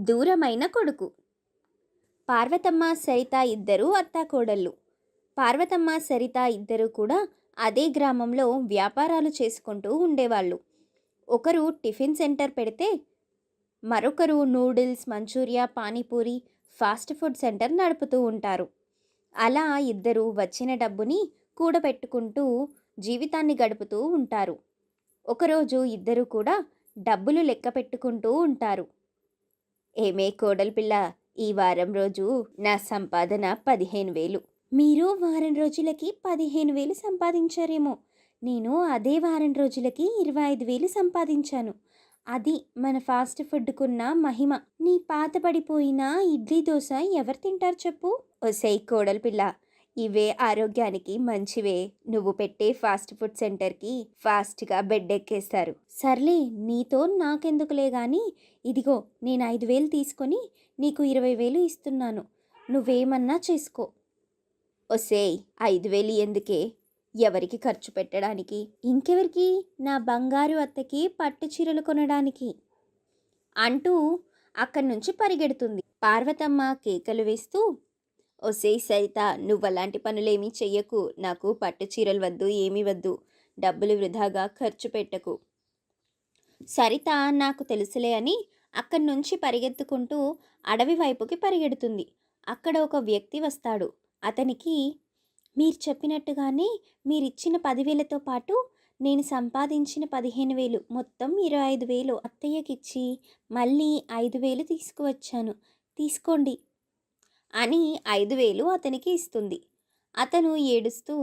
దూరమైన కొడుకు. పార్వతమ్మ, సరిత ఇద్దరూ అత్తాకోడళ్ళు. పార్వతమ్మ, సరిత ఇద్దరూ కూడా అదే గ్రామంలో వ్యాపారాలు చేసుకుంటూ ఉండేవాళ్ళు. ఒకరు టిఫిన్ సెంటర్ పెడితే మరొకరు noodles, manchurian, panipuri, fast food center నడుపుతూ ఉంటారు. అలా ఇద్దరు వచ్చిన డబ్బుని కూడబెట్టుకుంటూ జీవితాన్ని గడుపుతూ ఉంటారు. ఒకరోజు ఇద్దరు కూడా డబ్బులు లెక్క పెట్టుకుంటూ ఉంటారు. ఏమే కోడలి పిల్ల, ఈ వారం రోజు నా సంపాదన 15,000. మీరు వారం రోజులకి 15,000 సంపాదించారేమో, నేను అదే వారం రోజులకి 25,000 సంపాదించాను. అది మన ఫాస్ట్ ఫుడ్కున్న మహిమ. నీ పాత పడిపోయిన ఇడ్లీ దోశ ఎవరు తింటారు చెప్పు? ఒసేయ్ కోడలి పిల్ల, ఇవే ఆరోగ్యానికి మంచివే. నువ్వు పెట్టే ఫాస్ట్ ఫుడ్ సెంటర్కి ఫాస్ట్గా బెడ్ ఎక్కేస్తారు. సర్లే, నీతో నాకెందుకులే గాని, ఇదిగో నేను 5,000 తీసుకొని నీకు 20,000 ఇస్తున్నాను. నువ్వేమన్నా చేసుకో. ఒసేయ్, 5,000 ఎందుకే? ఎవరికి ఖర్చు పెట్టడానికి? ఇంకెవరికి? నా బంగారు అత్తకి పట్టు చీరలు కొనడానికి అంటూ అక్కడి నుంచి పరిగెడుతుంది. పార్వతమ్మ కేకలు వేస్తూ, ఒసేయ్ సరిత, నువ్వలాంటి పనులేమీ చెయ్యకు. నాకు పట్టు చీరలు వద్దు, ఏమీ వద్దు. డబ్బులు వృధాగా ఖర్చు పెట్టకు. సరిత నాకు తెలుసులే అని అక్కడి నుంచి పరిగెత్తుకుంటూ అడవి వైపుకి పరిగెడుతుంది. అక్కడ ఒక వ్యక్తి వస్తాడు. అతనికి, మీరు చెప్పినట్టుగానే మీరిచ్చిన 10,000తో పాటు నేను సంపాదించిన 15,000, మొత్తం 25,000 అత్తయ్యకిచ్చి మళ్ళీ 5,000 తీసుకువచ్చాను, తీసుకోండి అని 5,000 అతనికి ఇస్తుంది. అతను ఏడుస్తూ,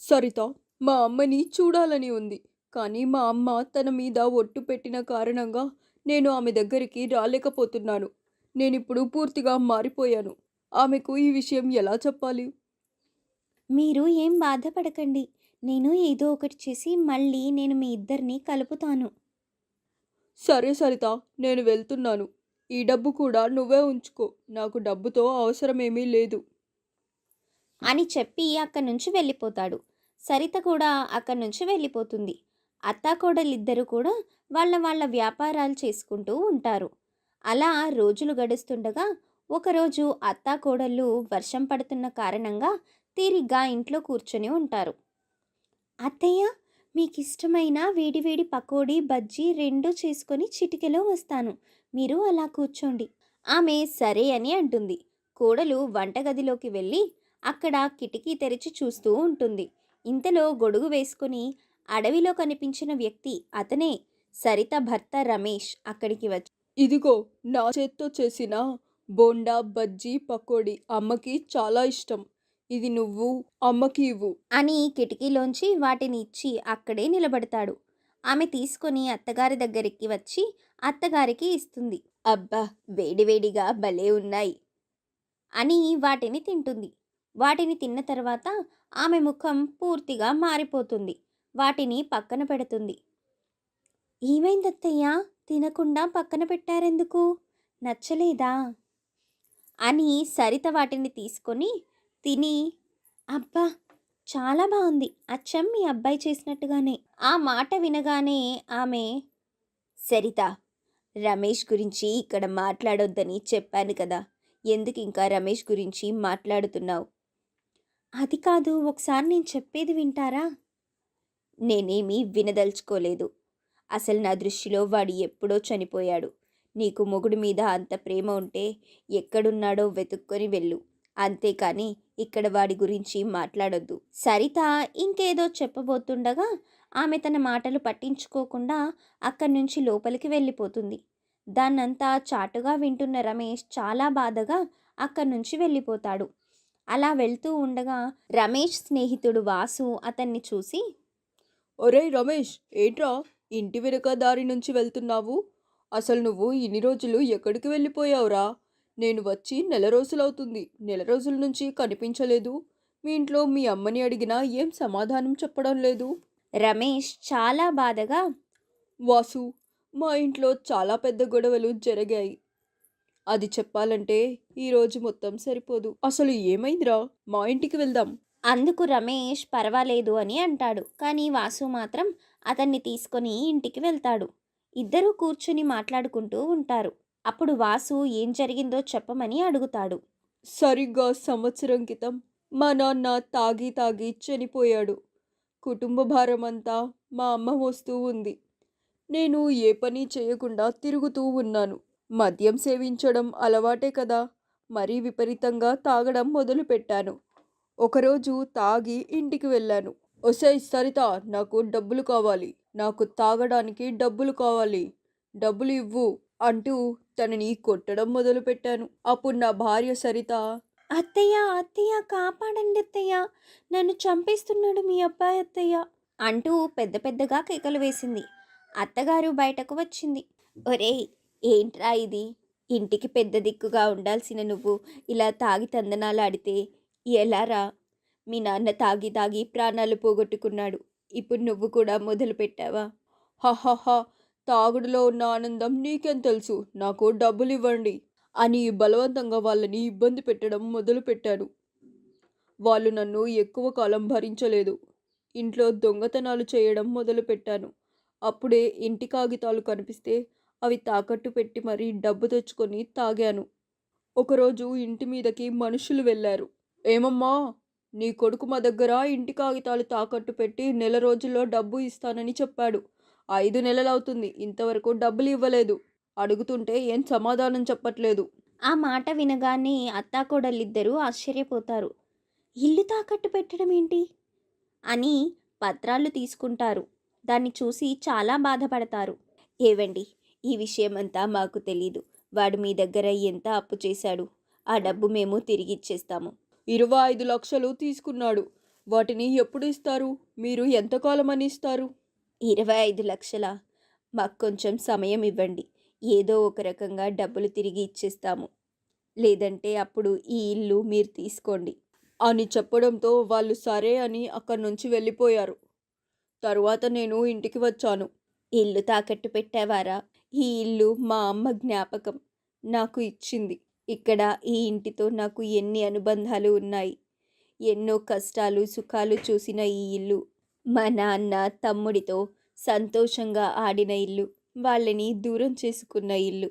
సరిత, మా అమ్మని చూడాలని ఉంది. కానీ మా అమ్మ తన మీద ఒట్టు పెట్టిన కారణంగా నేను ఆమె దగ్గరికి రాలేకపోతున్నాను. నేనిప్పుడు పూర్తిగా మారిపోయాను. ఆమెకు ఈ విషయం ఎలా చెప్పాలి? మీరు ఏం బాధపడకండి, నేను ఏదో ఒకటి చేసి మళ్ళీ నేను మీ ఇద్దరిని కలుపుతాను సరే సరిత, నేను వెళ్తున్నాను. ఈ డబ్బు కూడా నువ్వే ఉంచుకో. నాకు డబ్బుతో అవసరమేమీ లేదు. అని చెప్పి అక్కడి నుంచి వెళ్ళిపోతాడు. సరిత కూడా అక్కడి నుంచి వెళ్ళిపోతుంది. అత్తాకోడలిద్దరూ కూడా వాళ్ళ వాళ్ళ వ్యాపారాలు చేసుకుంటూ ఉంటారు. అలా రోజులు గడుస్తుండగా ఒకరోజు అత్తాకోడళ్ళు వర్షం పడుతున్న కారణంగా తీరిగ్గా ఇంట్లో కూర్చొని ఉంటారు. అత్తయ్య, మీకు ఇష్టమైన వేడివేడి పకోడీ, బజ్జీ రెండూ చేసుకొని చిటికెలో వస్తాను, మీరు అలా కూర్చోండి. ఆమె సరే అని అంటుంది. కోడలు వంటగదిలోకి వెళ్ళి అక్కడ కిటికీ తెరిచి చూస్తూ ఉంటుంది. ఇంతలో గొడుగు వేసుకుని అడవిలో కనిపించిన వ్యక్తి, అతనే సరిత భర్త రమేష్, అక్కడికి వచ్చి, ఇదిగో నా చేత్తో చేసిన బోండా, బజ్జీ, పకోడీ అమ్మకి చాలా ఇష్టం. ఇది నువ్వు అమ్మకి ఇవ్వు అని కిటికీలోంచి వాటిని ఇచ్చి అక్కడే నిలబడతాడు. ఆమె తీసుకొని అత్తగారి దగ్గరికి వచ్చి అత్తగారికి ఇస్తుంది. అబ్బా, వేడివేడిగా భలే ఉన్నాయి అని వాటిని తింటుంది. వాటిని తిన్న తర్వాత ఆమె ముఖం పూర్తిగా మారిపోతుంది. వాటిని పక్కన పెడుతుంది. ఏమైందత్తయ్యా, తినకుండా పక్కన పెట్టారెందుకు? నచ్చలేదా అని సరిత వాటిని తీసుకొని తిని, అబ్బా చాలా బాగుంది, అచ్చం మీ అబ్బాయి చేసినట్టుగానే. ఆ మాట వినగానే ఆమె, సరిత, రమేష్ గురించి ఇక్కడ మాట్లాడొద్దని చెప్పాను కదా, ఎందుకు ఇంకా రమేష్ గురించి మాట్లాడుతున్నావు? అది కాదు, ఒకసారి నేను చెప్పేది వింటారా? నేనేమీ వినదలుచుకోలేదు. అసలు నా దృష్టిలో వాడు ఎప్పుడో చనిపోయాడు. నీకు మొగుడు మీద అంత ప్రేమ ఉంటే ఎక్కడున్నాడో వెతుక్కొని వెళ్ళు, అంతేకాని ఇక్కడ వాడి గురించి మాట్లాడొద్దు. సరిత ఇంకేదో చెప్పబోతుండగా ఆమె తన మాటలు పట్టించుకోకుండా అక్కడి నుంచి లోపలికి వెళ్ళిపోతుంది. దాన్నంతా చాటుగా వింటున్న రమేష్ చాలా బాధగా అక్కడి నుంచి వెళ్ళిపోతాడు. అలా వెళ్తూ ఉండగా రమేష్ స్నేహితుడు వాసు అతన్ని చూసి, ఒరేయ్ రమేష్, ఏంట్రా ఇంటి వెనుక దారి నుంచి వెళ్తున్నావు? అసలు నువ్వు ఇన్ని రోజులు ఎక్కడికి వెళ్ళిపోయావురా? నేను వచ్చి నెల రోజులవుతుంది. నెల రోజుల నుంచి కనిపించలేదు. మీ ఇంట్లో మీ అమ్మని అడిగినా ఏం సమాధానం చెప్పడం లేదు. రమేష్ చాలా బాధగా, వాసు, మా ఇంట్లో చాలా పెద్ద గొడవలు జరిగాయి. అది చెప్పాలంటే ఈరోజు మొత్తం సరిపోదు. అసలు ఏమైందిరా? మా ఇంటికి వెళ్దాం. అందుకు రమేష్ పర్వాలేదు అని అంటాడు. కానీ వాసు మాత్రం అతన్ని తీసుకొని ఇంటికి వెళ్తాడు. ఇద్దరూ కూర్చుని మాట్లాడుకుంటూ ఉంటారు. అప్పుడు వాసు ఏం జరిగిందో చెప్పమని అడుగుతాడు. సరిగ్గా సంవత్సరం క్రితం మా నాన్న తాగి తాగి చనిపోయాడు. కుటుంబ భారమంతా మా అమ్మ మోస్తూ ఉంది. నేను ఏ పని చేయకుండా తిరుగుతూ ఉన్నాను. మద్యం సేవించడం అలవాటే కదా, మరీ విపరీతంగా తాగడం మొదలుపెట్టాను. ఒకరోజు తాగి ఇంటికి వెళ్ళాను. ఒసేయ్ సరిత, నాకు డబ్బులు కావాలి, నాకు తాగడానికి డబ్బులు కావాలి, డబ్బులు ఇవ్వు అంటూ తనని కొట్టడం మొదలుపెట్టాను. అప్పుడు నా భార్య సరిత, అత్తయ్య, అత్తయ్య కాపాడండి అత్తయ్య, నన్ను చంపేస్తున్నాడు మీ అబ్బాయి అత్తయ్య అంటూ పెద్ద పెద్దగా కేకలు వేసింది. అత్తగారు బయటకు వచ్చింది. ఒరేయ్, ఏంట్రా ఇది? ఇంటికి పెద్ద దిక్కుగా ఉండాల్సిన నువ్వు ఇలా తాగి తందనాలాడితే ఎలారా? మీ నాన్న తాగి తాగి ప్రాణాలు పోగొట్టుకున్నాడు. ఇప్పుడు నువ్వు కూడా మొదలు పెట్టావా? హహహ, తాగుడులో ఉన్న ఆనందం నీకేం తెలుసు, నాకు డబ్బులు ఇవ్వండి అని బలవంతంగా వాళ్ళని ఇబ్బంది పెట్టడం మొదలుపెట్టాను. వాళ్ళు నన్ను ఎక్కువ కాలం భరించలేదు. ఇంట్లో దొంగతనాలు చేయడం మొదలుపెట్టాను. అప్పుడే ఇంటి కాగితాలు కనిపిస్తే అవి తాకట్టు పెట్టి మరీ డబ్బు తెచ్చుకొని తాగాను. ఒకరోజు ఇంటి మీదకి మనుషులు వెళ్ళారు. ఏమమ్మా, నీ కొడుకు మా దగ్గర ఇంటి కాగితాలు తాకట్టు పెట్టి నెల రోజుల్లో డబ్బు ఇస్తానని చెప్పాడు. 5 నెలలవుతుంది, ఇంతవరకు డబ్బులు ఇవ్వలేదు. అడుగుతుంటే ఏం సమాధానం చెప్పట్లేదు. ఆ మాట వినగానే అత్తాకోడళ్ళిద్దరూ ఆశ్చర్యపోతారు. ఇల్లు తాకట్టు పెట్టడం ఏంటి అని పత్రాలు తీసుకుంటారు. దాన్ని చూసి చాలా బాధపడతారు. ఏవండి, ఈ విషయమంతా మాకు తెలీదు. వాడు మీ దగ్గర ఎంత అప్పు చేశాడు? ఆ డబ్బు మేము తిరిగిచ్చేస్తాము. 25 లక్షలు తీసుకున్నాడు. వాటిని ఎప్పుడు ఇస్తారు? మీరు ఎంతకాలమని ఇస్తారు? 25 లక్షలా? మాకు కొంచెం సమయం ఇవ్వండి. ఏదో ఒక రకంగా డబ్బులు తిరిగి ఇచ్చేస్తాము. లేదంటే అప్పుడు ఈ ఇల్లు మీరు తీసుకోండి అని చెప్పడంతో వాళ్ళు సరే అని అక్కడి నుంచి వెళ్ళిపోయారు. తరువాత నేను ఇంటికి వచ్చాను. ఇల్లు తాకట్టు పెట్టేవారా? ఈ ఇల్లు మా అమ్మ జ్ఞాపకం నాకు ఇచ్చింది. ఇక్కడ ఈ ఇంటితో నాకు ఎన్ని అనుబంధాలు ఉన్నాయి. ఎన్నో కష్టాలు సుఖాలు చూసిన ఈ ఇల్లు. మా నాన్న తమ్ముడితో సంతోషంగా ఆడిన ఇల్లు. వాళ్ళని దూరం చేసుకున్న ఇల్లు.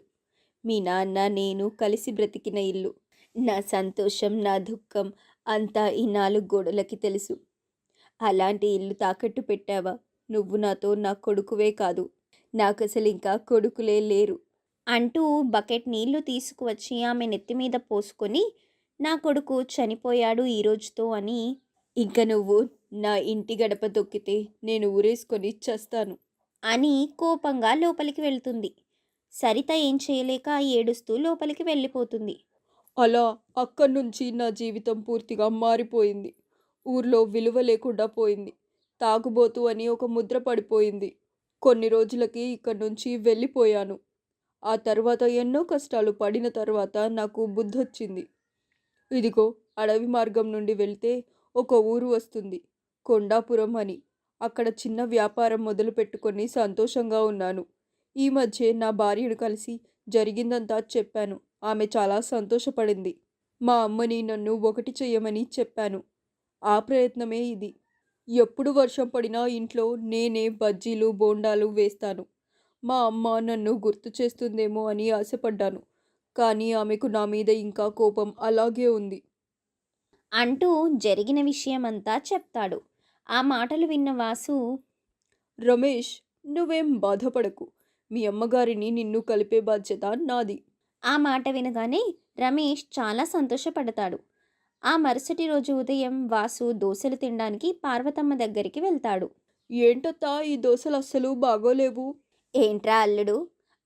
మీ నాన్న నేను కలిసి బ్రతికిన ఇల్లు. నా సంతోషం నా దుఃఖం అంతా ఈ 4 గోడలకి తెలుసు. అలాంటి ఇల్లు తాకట్టు పెట్టావా? నువ్వు నాతో నా కొడుకువే కాదు, నాకసలు ఇంకా కొడుకులే లేరు అంటూ బకెట్ నీళ్లు తీసుకువచ్చి ఆమె నెత్తిమీద పోసుకొని, నా కొడుకు చనిపోయాడు ఈరోజుతో అని, ఇంక నువ్వు నా ఇంటి గడప తొక్కితే నేను ఊరేసుకొని చస్తాను అని కోపంగా లోపలికి వెళ్తుంది. సరిత ఏం చేయలేక ఏడుస్తూ లోపలికి వెళ్ళిపోతుంది. అలా అక్కడి నుంచి నా జీవితం పూర్తిగా మారిపోయింది. ఊర్లో విలువ లేకుండా పోయింది. తాగుబోతు అని ఒక ముద్ర పడిపోయింది. కొన్ని రోజులకి ఇక్కడి నుంచి వెళ్ళిపోయాను. ఆ తర్వాత ఎన్నో కష్టాలు పడిన తర్వాత నాకు బుద్ధొచ్చింది. ఇదిగో, అడవి మార్గం నుండి వెళ్తే ఒక ఊరు వస్తుంది, కొండాపురం అని. అక్కడ చిన్న వ్యాపారం మొదలు పెట్టుకొని సంతోషంగా ఉన్నాను. ఈ మధ్య నా భార్యను కలిసి జరిగిందంతా చెప్పాను. ఆమె చాలా సంతోషపడింది. మా అమ్మని నన్ను ఒకటి చెయ్యమని చెప్పాను. ఆ ప్రయత్నమే ఇది. ఎప్పుడు వర్షం పడినా ఇంట్లో నేనే బజ్జీలు బోండాలు వేస్తాను. మా అమ్మ నన్ను గుర్తు చేస్తుందేమో అని ఆశపడ్డాను. కానీ ఆమెకు నా మీద ఇంకా కోపం అలాగే ఉంది అంటూ జరిగిన విషయమంతా చెప్తాడు. ఆ మాటలు విన్న వాసు, రమేష్, నువ్వేం బాధపడకు. మీ అమ్మగారిని నిన్ను కలిపే బాధ్యత నాది. ఆ మాట వినగానే రమేష్ చాలా సంతోషపడతాడు. ఆ మరుసటి రోజు ఉదయం వాసు దోశలు తినడానికి పార్వతమ్మ దగ్గరికి వెళ్తాడు. ఏంటత్తా, ఈ దోశలు అస్సలు బాగోలేవు. ఏంట్రా అల్లుడు,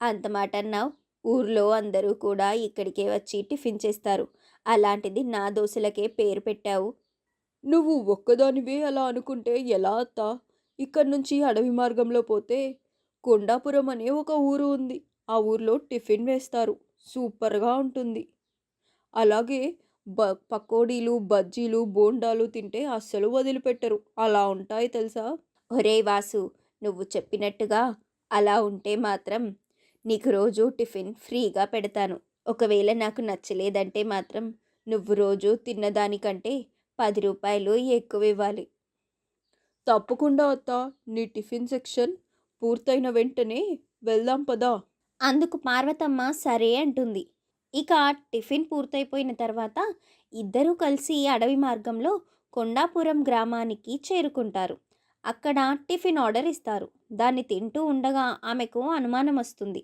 అంత మాట అన్నావు? ఊర్లో అందరూ కూడా ఇక్కడికే వచ్చి టిఫిన్ చేస్తారు. అలాంటిది నా దోశలకే పేరు పెట్టావు. నువ్వు ఒక్కదానివే అలా అనుకుంటే ఎలా అత్తా? ఇక్కడి నుంచి అడవి మార్గంలో పోతే కొండాపురం అనే ఒక ఊరు ఉంది. ఆ ఊర్లో టిఫిన్ వేస్తారు, సూపర్గా ఉంటుంది. అలాగే పకోడీలు బజ్జీలు బోండాలు తింటే అస్సలు వదిలిపెట్టరు. అలా ఉంటాయి తెలుసా? ఒరేయ్ వాసు, నువ్వు చెప్పినట్టుగా అలా ఉంటే మాత్రం నీకు రోజు టిఫిన్ ఫ్రీగా పెడతాను. ఒకవేళ నాకు నచ్చలేదంటే మాత్రం నువ్వు రోజు తిన్నదానికంటే 10 రూపాయలు ఎక్కువ ఇవ్వాలి. తప్పకుండా అత్తా, నీ టిఫిన్ సెక్షన్ పూర్తయిన వెంటనే వెళ్దాం పదా. అందుకు పార్వతమ్మ సరే అంటుంది. ఇక టిఫిన్ పూర్తయిపోయిన తర్వాత ఇద్దరూ కలిసి అడవి మార్గంలో కొండాపురం గ్రామానికి చేరుకుంటారు. అక్కడ టిఫిన్ ఆర్డర్ ఇస్తారు. దాన్ని తింటూ ఉండగా ఆమెకు అనుమానం వస్తుంది.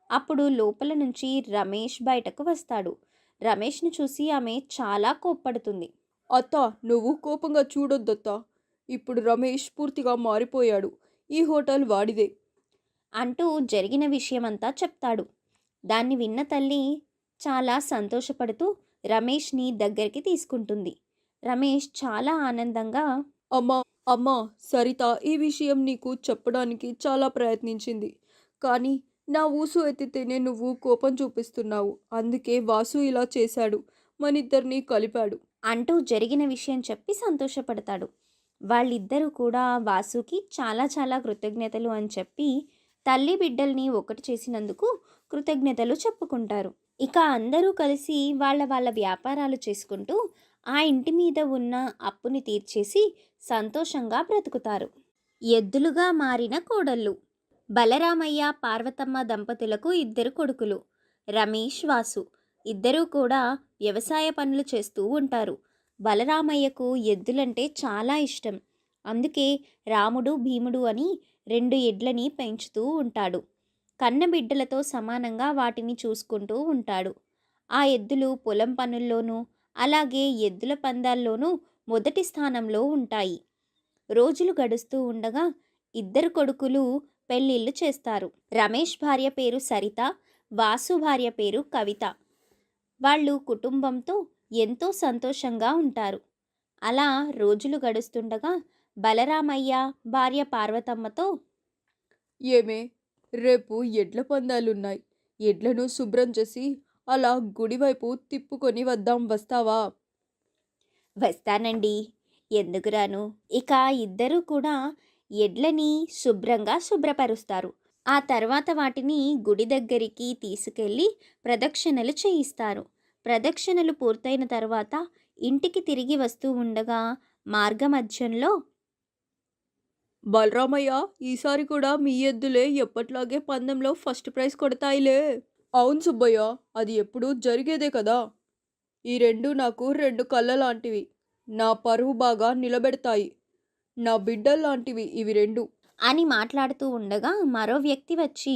అప్పుడు లోపల నుంచి రమేష్ బయటకు వస్తాడు. రమేష్‌ని చూసి ఆమె చాలా కోప్పడుతుంది. అత్త, నువ్వు కోపంగా చూడొద్దత్తా. ఇప్పుడు రమేష్ పూర్తిగా మారిపోయాడు. ఈ హోటల్ వాడిదే. అంటూ జరిగిన విషయమంతా చెప్తాడు. దాన్ని విన్న తల్లి చాలా సంతోషపడుతూ రమేష్‌ని దగ్గరికి తీసుకుంటుంది. రమేష్ చాలా ఆనందంగా అమ్మా, అమ్మా, సరిత ఈ విషయం నీకు చెప్పడానికి చాలా ప్రయత్నించింది. కానీ నా ఊసు ఎత్తితేనే నువ్వు కోపం చూపిస్తున్నావు. అందుకే వాసు ఇలా చేశాడు. మనిద్దరినీ కలిపాడు. అంటూ జరిగిన విషయం చెప్పి సంతోషపడతాడు. వాళ్ళిద్దరూ కూడా వాసుకి చాలా చాలా కృతజ్ఞతలు అని చెప్పి తల్లి బిడ్డల్ని ఒకటి చేసినందుకు కృతజ్ఞతలు చెప్పుకుంటారు. ఇక అందరూ కలిసి వాళ్ళ వాళ్ళ వ్యాపారాలు చేసుకుంటూ ఆ ఇంటి మీద ఉన్న అప్పుని తీర్చేసి సంతోషంగా బ్రతుకుతారు. ఎద్దులుగా మారిన కోడళ్ళు. బలరామయ్య పార్వతమ్మ దంపతులకు ఇద్దరు కొడుకులు, రమేష్, వాసు. ఇద్దరూ కూడా వ్యవసాయ పనులు చేస్తూ ఉంటారు. బలరామయ్యకు ఎద్దులంటే చాలా ఇష్టం. అందుకే రాముడు, భీముడు అని 2 ఎడ్లని పెంచుతూ ఉంటాడు. కన్నబిడ్డలతో సమానంగా వాటిని చూసుకుంటూ ఉంటాడు. ఆ ఎద్దులు పొలం పనుల్లోనూ అలాగే ఎద్దుల పందాల్లోనూ మొదటి స్థానంలో ఉంటాయి. రోజులు గడుస్తూ ఉండగా ఇద్దరు కొడుకులు పెళ్ళిళ్ళు చేస్తారు. రమేష్ భార్య పేరు సరిత, వాసు భార్య పేరు కవిత. వాళ్ళు కుటుంబంతో ఎంతో సంతోషంగా ఉంటారు. అలా రోజులు గడుస్తుండగా బలరామయ్య భార్య పార్వతమ్మతో, ఏమే, రేపు ఎడ్ల పందాలున్నాయి. ఎడ్లను శుభ్రం చేసి అలా గుడివైపు తిప్పుకొని వద్దాం, వస్తావా? వస్తానండి, ఎందుకు రాను. ఇక ఇద్దరూ కూడా ఎడ్లని శుభ్రపరుస్తారు. ఆ తర్వాత వాటిని గుడి దగ్గరికి తీసుకెళ్ళి ప్రదక్షిణలు చేయిస్తారు. ప్రదక్షిణలు పూర్తయిన తర్వాత ఇంటికి తిరిగి వస్తూ ఉండగా మార్గమధ్యంలో, బలరామయ్య, ఈసారి కూడా మీ ఎద్దులే ఎప్పట్లాగే పందెంలో ఫస్ట్ ప్రైజ్ కొడతాయిలే. అవును సుబ్బయ్య, అది ఎప్పుడూ జరిగేదే కదా. ఈ రెండు నాకు 2 కళ్ళ లాంటివి. నా పరువు బాగా నిలబెడతాయి. నా బిడ్డల్లాంటివి ఇవి 2. అని మాట్లాడుతూ ఉండగా మరో వ్యక్తి వచ్చి,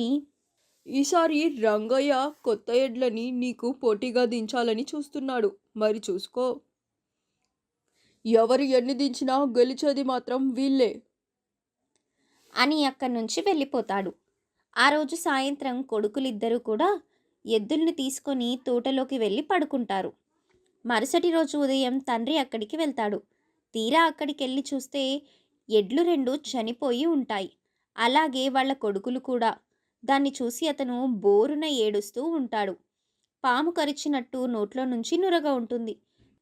ఈసారి రంగయ్య కొత్త ఎడ్లని నీకు పోటీగా దించాలని చూస్తున్నాడు. మరి చూసుకో. ఎవరు ఎన్ని దించినా గెలిచేది మాత్రం వీళ్ళే. అని అక్కడి నుంచి వెళ్ళిపోతాడు. ఆ రోజు సాయంత్రం కొడుకులిద్దరూ కూడా ఎద్దుల్ని తీసుకొని తోటలోకి వెళ్ళి పడుకుంటారు. మరుసటి రోజు ఉదయం తండ్రి అక్కడికి వెళ్తాడు. తీరా అక్కడికెళ్ళి చూస్తే ఎడ్లు 2 చనిపోయి ఉంటాయి. అలాగే వాళ్ళ కొడుకులు కూడా. దాన్ని చూసి అతను బోరున ఏడుస్తూ ఉంటాడు. పాము కరిచినట్టు నోట్లో నుంచి నురగ ఉంటుంది.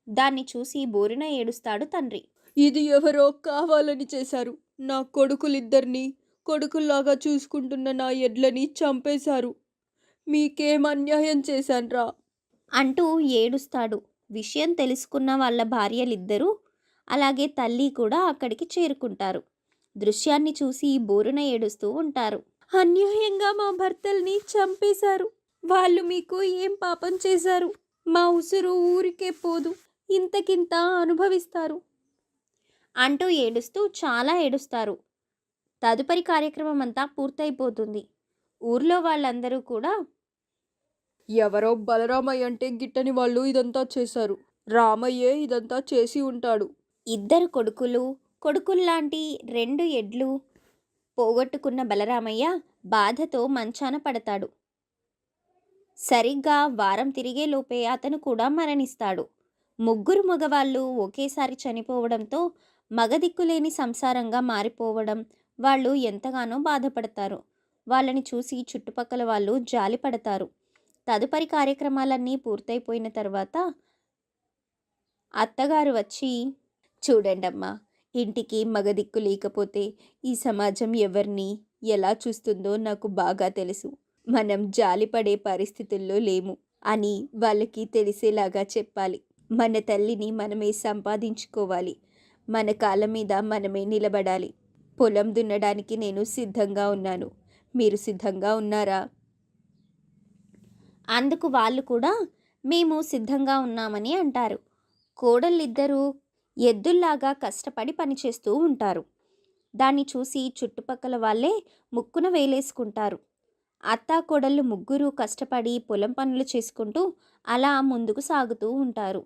దాన్ని చూసి బోరున ఏడుస్తాడు తండ్రి. ఇది ఎవరో కావాలని చేశారు. నా కొడుకులిద్దరినీ కొడుకుల్లాగా చూసుకుంటున్న నా ఎడ్లని చంపేశారు. మీకేం అన్యాయం చేశాన్రా? అంటూ ఏడుస్తాడు. విషయం తెలుసుకున్న వాళ్ళ భార్యలిద్దరూ అలాగే తల్లి కూడా అక్కడికి చేరుకుంటారు. దృశ్యాన్ని చూసి బోరున ఏడుస్తూ ఉంటారు. అన్యాయంగా మా భర్తల్ని చంపేశారు. వాళ్ళు మీకు ఏం పాపం చేశారు? మా ఉసురు ఊరికే పోదు, ఇంతకింత అనుభవిస్తారు అంటూ ఏడుస్తూ చాలా ఏడుస్తారు. తదుపరి కార్యక్రమం అంతా పూర్తయిపోతుంది. ఊర్లో వాళ్ళందరూ కూడా, ఎవరో బలరామయ్య అంటే గిట్టని వాళ్ళు ఇదంతా చేశారు. రామయ్యే ఇదంతా చేసి ఉంటాడు. ఇద్దరు కొడుకుల్లాంటి 2 ఎడ్లు పోగొట్టుకున్న బలరామయ్య బాధతో మంచాన పడతాడు. సరిగ్గా వారం తిరిగేలోపే అతను కూడా మరణిస్తాడు. 3 మగవాళ్ళు ఒకేసారి చనిపోవడంతో మగదిక్కులేని సంసారంగా మారిపోవడం వాళ్ళు ఎంతగానో బాధపడతారు. వాళ్ళని చూసి చుట్టుపక్కల వాళ్ళు జాలిపడతారు. తదుపరి కార్యక్రమాలన్నీ పూర్తయిపోయిన తర్వాత అత్తగారు వచ్చి, చూడండమ్మా, ఇంటికి మగదిక్కు లేకపోతే ఈ సమాజం ఎవరిని ఎలా చూస్తుందో నాకు బాగా తెలుసు. మనం జాలిపడే పరిస్థితుల్లో లేము అని వాళ్ళకి తెలిసేలాగా చెప్పాలి. మన తల్లిని మనమే సంపాదించుకోవాలి. మన కాళ్ళ మీద మనమే నిలబడాలి. పొలం దున్నడానికి నేను సిద్ధంగా ఉన్నాను. మీరు సిద్ధంగా ఉన్నారా? అందుకు వాళ్ళు కూడా మేము సిద్ధంగా ఉన్నామని అంటారు. కోడళ్ళిద్దరూ ఎద్దుల్లాగా కష్టపడి పనిచేస్తూ ఉంటారు. దాన్ని చూసి చుట్టుపక్కల వాళ్ళే ముక్కున వేలేసుకుంటారు. అత్తాకోడళ్ళు ముగ్గురు కష్టపడి పొలం పనులు చేసుకుంటూ అలా ముందుకు సాగుతూ ఉంటారు.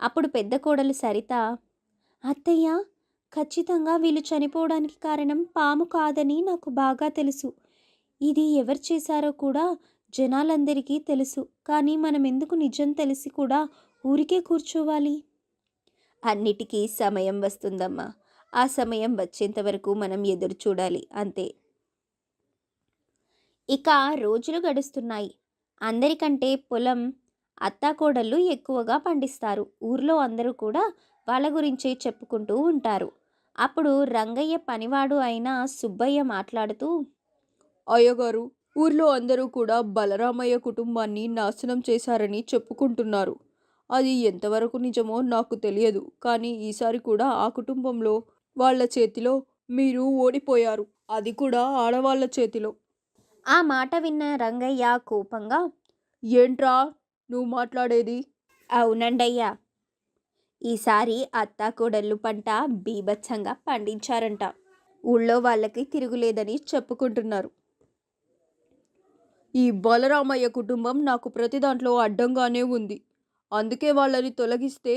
అప్పుడు పెద్ద కోడలు సరిత, అత్తయ్య, ఖచ్చితంగా వీళ్ళు చనిపోవడానికి కారణం పాము కాదని నాకు బాగా తెలుసు. ఇది ఎవరు చేశారో కూడా జనాలందరికీ తెలుసు. కానీ మనం ఎందుకు నిజం తెలిసి కూడా ఊరికే కూర్చోవాలి? అన్నిటికీ సమయం వస్తుందమ్మా. ఆ సమయం వచ్చేంత వరకు మనం ఎదురు చూడాలి అంతే. ఇక రోజులు గడుస్తున్నాయి. అందరికంటే పొలం అత్తాకోడళ్ళు ఎక్కువగా పండిస్తారు. ఊర్లో అందరూ కూడా వాళ్ళ గురించే చెప్పుకుంటూ ఉంటారు. అప్పుడు రంగయ్య పనివాడు అయిన సుబ్బయ్య మాట్లాడుతూ, అయ్యగారు, ఊర్లో అందరూ కూడా బలరామయ్య కుటుంబాన్ని నాశనం చేశారని చెప్పుకుంటున్నారు. అది ఎంతవరకు నిజమో నాకు తెలియదు. కానీ ఈసారి కూడా ఆ కుటుంబంలో వాళ్ళ చేతిలో మీరు ఓడిపోయారు. అది కూడా ఆడవాళ్ళ చేతిలో. ఆ మాట విన్న రంగయ్య కోపంగా, ఏంట్రా నువ్వు మాట్లాడేది? అవునండయ్యా, ఈసారి అత్తాకోడళ్ళు పంట బీభత్సంగా పండించారంట. ఊళ్ళో వాళ్ళకి తిరుగులేదని చెప్పుకుంటున్నారు. ఈ బలరామయ్య కుటుంబం నాకు ప్రతి దాంట్లో అడ్డంగానే ఉంది. అందుకే వాళ్ళని తొలగిస్తే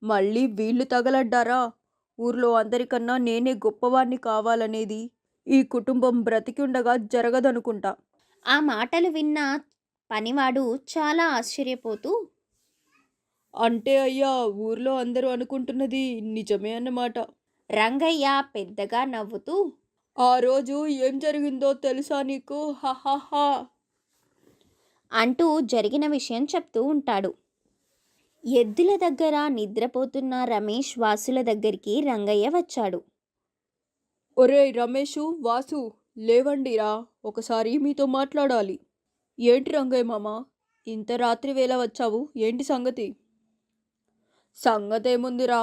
మళ్ళీ వీళ్ళు తగలడ్డారా? ఊర్లో అందరికన్నా నేనే గొప్పవాణ్ణి కావాలనేది ఈ కుటుంబం బ్రతికి ఉండగా జరగదనుకుంటా. ఆ మాటలు విన్న పనివాడు చాలా ఆశ్చర్యపోతూ, అంటే అయ్యా, ఊర్లో అందరూ అనుకుంటున్నది నిజమే అన్నమాట. రంగయ్య పెద్దగా నవ్వుతూ, ఆ రోజు ఏం జరిగిందో తెలుసా నీకు? హహహా. అంటూ జరిగిన విషయం చెప్తూ ఉంటాడు. ఎద్దుల దగ్గర నిద్రపోతున్న రమేష్, వాసుల దగ్గరికి రంగయ్య వచ్చాడు. ఒరేయ్ రమేషు, వాసు, లేవండిరా, ఒకసారి మీతో మాట్లాడాలి. ఏంటి రంగయ్య మామ, ఇంత రాత్రి వేళ వచ్చావు? ఏంటి సంగతి? సంగతేముందిరా,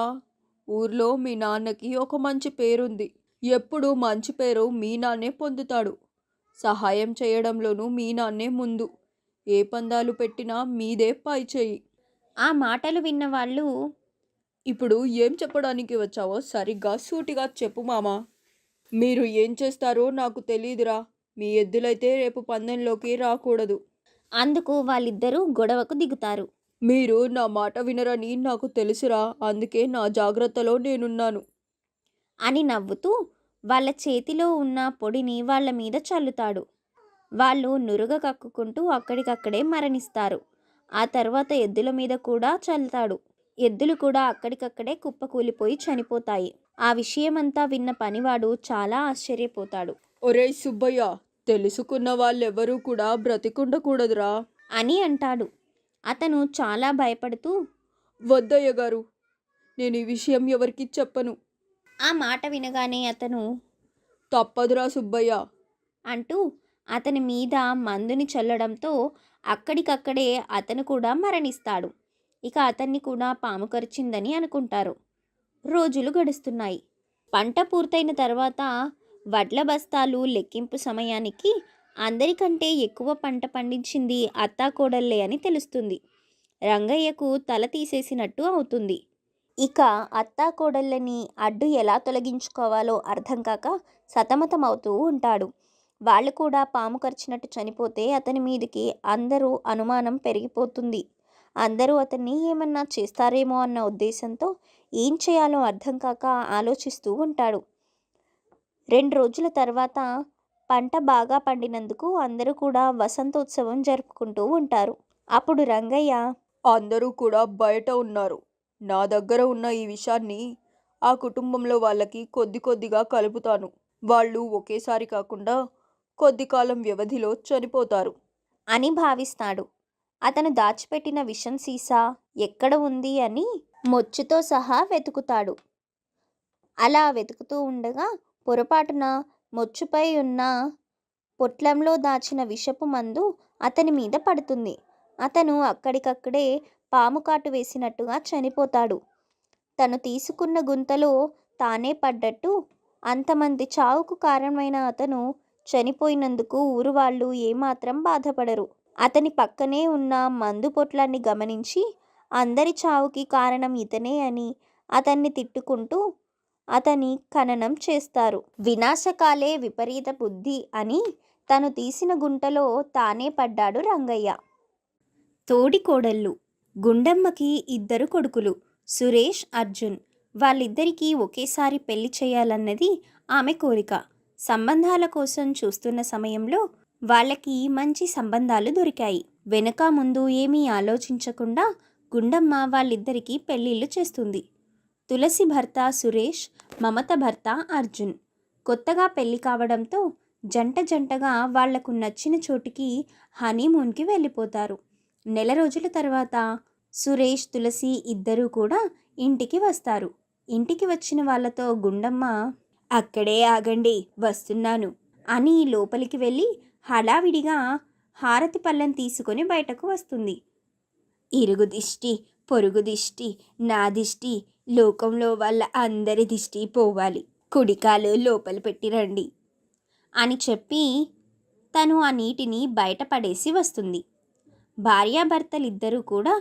ఊర్లో మీ నాన్నకి ఒక మంచి పేరుంది. ఎప్పుడు మంచి పేరు మీ నాన్నే పొందుతాడు. సహాయం చేయడంలోనూ మీ నాన్నే ముందు. ఏ పందాలు పెట్టినా మీదే పై చేయి. ఆ మాటలు విన్న వాళ్ళు, ఇప్పుడు ఏం చెప్పడానికి వచ్చావో సరిగ్గా సూటిగా చెప్పు మామ. మీరు ఏం చేస్తారో నాకు తెలియదురా. మీ ఎద్దులైతే రేపు పందెంలోకి రాకూడదు. అందుకు వాళ్ళిద్దరూ గొడవకు దిగుతారు. మీరు నా మాట వినరని నాకు తెలుసురా. అందుకే నా జాగ్రత్తలో నేనున్నాను అని నవ్వుతూ వాళ్ళ చేతిలో ఉన్న పొడిని వాళ్ళ మీద చల్లుతాడు. వాళ్ళు నురుగ కక్కుకుంటూ అక్కడికక్కడే మరణిస్తారు. ఆ తర్వాత ఎద్దుల మీద కూడా చల్లుతాడు. ఎద్దులు కూడా అక్కడికక్కడే కుప్పకూలిపోయి చనిపోతాయి. ఆ విషయమంతా విన్న పనివాడు చాలా ఆశ్చర్యపోతాడు. ఒరేయ్ సుబ్బయ్య, తెలుసుకున్న వాళ్ళెవరూ కూడా బ్రతికుండకూడదురా అని అంటాడు. అతను చాలా భయపడుతూ, వద్దయ్య గారు, నేను ఈ విషయం ఎవరికి చెప్పను. ఆ మాట వినగానే అతను, తప్పదురా సుబ్బయ్య అంటూ అతని మీద మందుని చల్లడంతో అక్కడికక్కడే అతను కూడా మరణిస్తాడు. ఇక అతన్ని కూడా పాము కరిచిందని అనుకుంటారు. రోజులు గడుస్తున్నాయి. పంట పూర్తయిన తర్వాత వడ్ల బస్తాలు లెక్కింపు సమయానికి అందరికంటే ఎక్కువ పంట పండించింది అత్తాకోడళ్ళే అని తెలుస్తుంది. రంగయ్యకు తల తీసేసినట్టు అవుతుంది. ఇక అత్తాకోడళ్ళని అడ్డు ఎలా తొలగించుకోవాలో అర్థం కాక సతమతమవుతూ ఉంటాడు. వాళ్ళు కూడా పాము కరిచినట్టు చనిపోతే అతని మీదకి అందరూ అనుమానం పెరిగిపోతుంది. అందరూ అతన్ని ఏమన్నా చేస్తారేమో అన్న ఉద్దేశంతో ఏం చేయాలో అర్థం కాక ఆలోచిస్తూ ఉంటాడు. 2 రోజుల తర్వాత పంట బాగా పండినందుకు అందరూ కూడా వసంతోత్సవం జరుపుకుంటూ ఉంటారు. అప్పుడు రంగయ్య, అందరూ కూడా బయట ఉన్నారు. నా దగ్గర ఉన్న ఈ విషయాన్ని ఆ కుటుంబంలో వాళ్ళకి కొద్ది కొద్దిగా కలుపుతాను. వాళ్ళు ఒకేసారి కాకుండా కొద్ది కాలం వ్యవధిలో చనిపోతారు అని భావిస్తాడు. అతను దాచిపెట్టిన విషం సీసా ఎక్కడ ఉంది అని మొచ్చుతో సహా వెతుకుతాడు. అలా వెతుకుతూ ఉండగా పొరపాటున మొచ్చుపై ఉన్న పొట్లంలో దాచిన విషపు మందు అతని మీద పడుతుంది. అతను అక్కడికక్కడే పాము కాటు వేసినట్టుగా చనిపోతాడు. తను తీసుకున్న గుంతలో తానే పడ్డట్టు అంతమంది చావుకు కారణమైన అతను చనిపోయినందుకు ఊరు వాళ్ళు ఏమాత్రం బాధపడరు. అతని పక్కనే ఉన్న మందు పొట్లాన్ని గమనించి అందరి చావుకి కారణం ఇతనే అని అతన్ని తిట్టుకుంటూ అతని ఖననం చేస్తారు. వినాశకాలే విపరీత బుద్ధి అని తను తీసిన గుంటలో తానే పడ్డాడు రంగయ్య. తోడికోడళ్ళు. గుండమ్మకి 2 కొడుకులు, సురేష్, అర్జున్. వాళ్ళిద్దరికీ ఒకేసారి పెళ్లి చేయాలన్నది ఆమె కోరిక. సంబంధాల కోసం చూస్తున్న సమయంలో వాళ్ళకి మంచి సంబంధాలు దొరికాయి. వెనక ముందు ఏమీ ఆలోచించకుండా గుండమ్మ వాళ్ళిద్దరికీ పెళ్ళిళ్ళు చేస్తుంది. తులసి భర్త సురేష్, మమత భర్త అర్జున్. కొత్తగా పెళ్లి కావడంతో జంటగా వాళ్లకు నచ్చిన చోటికి హనీమూన్కి వెళ్ళిపోతారు. నెల రోజుల తర్వాత సురేష్, తులసి ఇద్దరూ కూడా ఇంటికి వస్తారు. ఇంటికి వచ్చిన వాళ్ళతో గుండమ్మ అక్కడే ఆగండి వస్తున్నాను అని లోపలికి వెళ్ళి హడావిడిగా హారతి పళ్ళెం తీసుకొని బయటకు వస్తుంది. ఇరుగు దిష్టి, పొరుగు దిష్టి, నా దిష్టి, లోకంలో వాళ్ళ అందరి దిష్టి పోవాలి, కుడికాలు లోపల పెట్టి రండి అని చెప్పి తను ఆ నీటిని బయటపడేసి వస్తుంది. భార్యాభర్తలిద్దరూ కూడా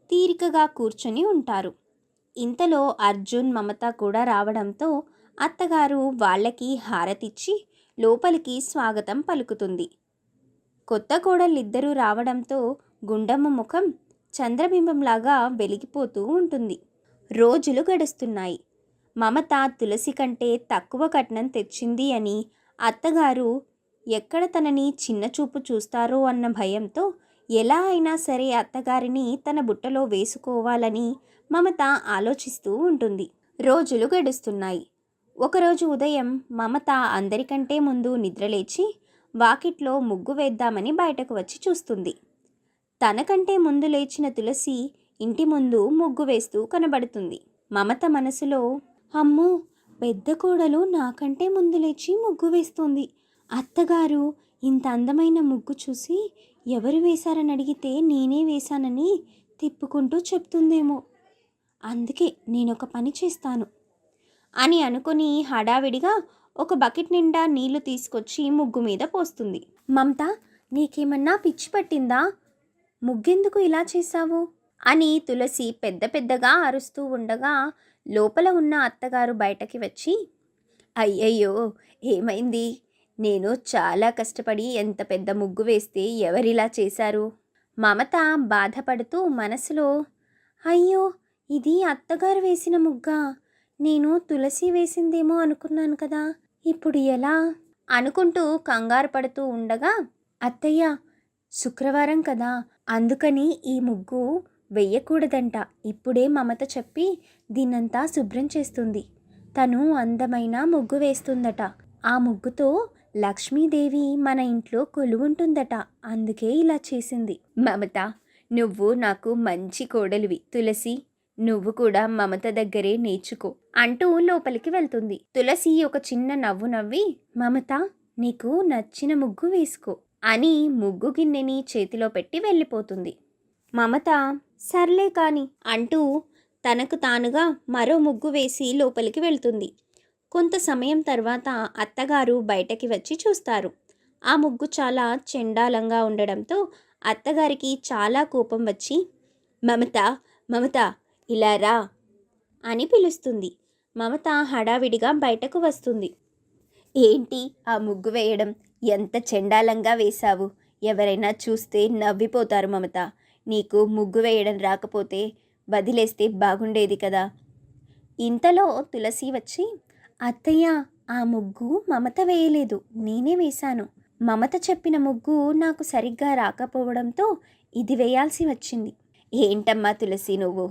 తీరికగా కూర్చొని ఉంటారు. ఇంతలో అర్జున్, మమత కూడా రావడంతో అత్తగారు వాళ్ళకి హారతిచ్చి లోపలికి స్వాగతం పలుకుతుంది. కొత్త కోడళ్ళిద్దరూ రావడంతో గుండమ్మ ముఖం చంద్రబింబంలాగా వెలిగిపోతూ ఉంటుంది. రోజులు గడుస్తున్నాయి. మమత తులసి కంటే తక్కువ కట్నం తెచ్చింది అని అత్తగారు ఎక్కడ తనని చిన్నచూపు చూస్తారో అన్న భయంతో ఎలా అయినా సరే అత్తగారిని తన బుట్టలో వేసుకోవాలని మమత ఆలోచిస్తూ ఉంటుంది. రోజులు గడుస్తున్నాయి. ఒకరోజు ఉదయం మమత అందరికంటే ముందు నిద్రలేచి వాకిట్లో ముగ్గు వేద్దామని బయటకు వచ్చి చూస్తుంది. తనకంటే ముందు లేచిన తులసి ఇంటి ముందు ముగ్గు వేస్తూ కనబడుతుంది. మమత మనసులో, అమ్మో, పెద్ద కోడలు నాకంటే ముందు లేచి ముగ్గు వేస్తుంది. అత్తగారు ఇంత అందమైన ముగ్గు చూసి ఎవరు వేశారని అడిగితే నేనే వేశానని తిప్పుకుంటూ చెప్తుందేమో. అందుకే నేనొక పని చేస్తాను అని అనుకుని హడావిడిగా ఒక బకెట్ నిండా నీళ్లు తీసుకొచ్చి ముగ్గు మీద పోస్తుంది. మమత, నీకేమన్నా పిచ్చి పట్టిందా? ముగ్గెందుకు ఇలా చేశావు అని తులసి పెద్దగా అరుస్తూ ఉండగా లోపల ఉన్న అత్తగారు బయటకి వచ్చి, అయ్యయ్యో, ఏమైంది? నేను చాలా కష్టపడి ఎంత పెద్ద ముగ్గు వేస్తే ఎవరిలా చేశారు? మమత బాధపడుతూ మనసులో, అయ్యో, ఇది అత్తగారు వేసిన ముగ్గా? నేను తులసి వేసిందేమో అనుకున్నాను కదా, ఇప్పుడు ఎలా అనుకుంటూ కంగారు పడుతూ ఉండగా, అత్తయ్య, శుక్రవారం కదా, అందుకని ఈ ముగ్గు వెయ్యకూడదంట. ఇప్పుడే మమత చెప్పి దీన్నంతా శుభ్రం చేస్తుంది. తను అందమైన ముగ్గు వేస్తుందట. ఆ ముగ్గుతో లక్ష్మీదేవి మన ఇంట్లో కొలువుంటుందట. అందుకే ఇలా చేసింది. మమత, నువ్వు నాకు మంచి కోడలివి. తులసి, నువ్వు కూడా మమత దగ్గరే నేర్చుకో అంటూ లోపలికి వెళ్తుంది. తులసి ఒక చిన్న నవ్వు నవ్వి, మమత, నీకు నచ్చిన ముగ్గు వేసుకో అని ముగ్గు గిన్నెని చేతిలో పెట్టి వెళ్ళిపోతుంది. మమత సర్లే కాని అంటూ తనకు తానుగా మరో ముగ్గు వేసి లోపలికి వెళ్తుంది. కొంత సమయం తర్వాత అత్తగారు బయటకి వచ్చి చూస్తారు. ఆ ముగ్గు చాలా చెండాలంగా ఉండడంతో అత్తగారికి చాలా కోపం వచ్చి, మమత, మమత, ఇలా రా అని పిలుస్తుంది. మమత హడావిడిగా బయటకు వస్తుంది. ఏంటి ఆ ముగ్గు వేయడం? ఎంత చెండాలంగా వేశావు! ఎవరైనా చూస్తే నవ్విపోతారు మమత. నీకు ముగ్గు వేయడం రాకపోతే వదిలేస్తే బాగుండేది కదా. ఇంతలో తులసి వచ్చి, అత్తయ్య, ఆ ముగ్గు మమత వేయలేదు, నేనే వేశాను. మమత చెప్పిన ముగ్గు నాకు సరిగ్గా రాకపోవడంతో ఇది వేయాల్సి వచ్చింది. ఏంటమ్మా తులసి, నువ్వు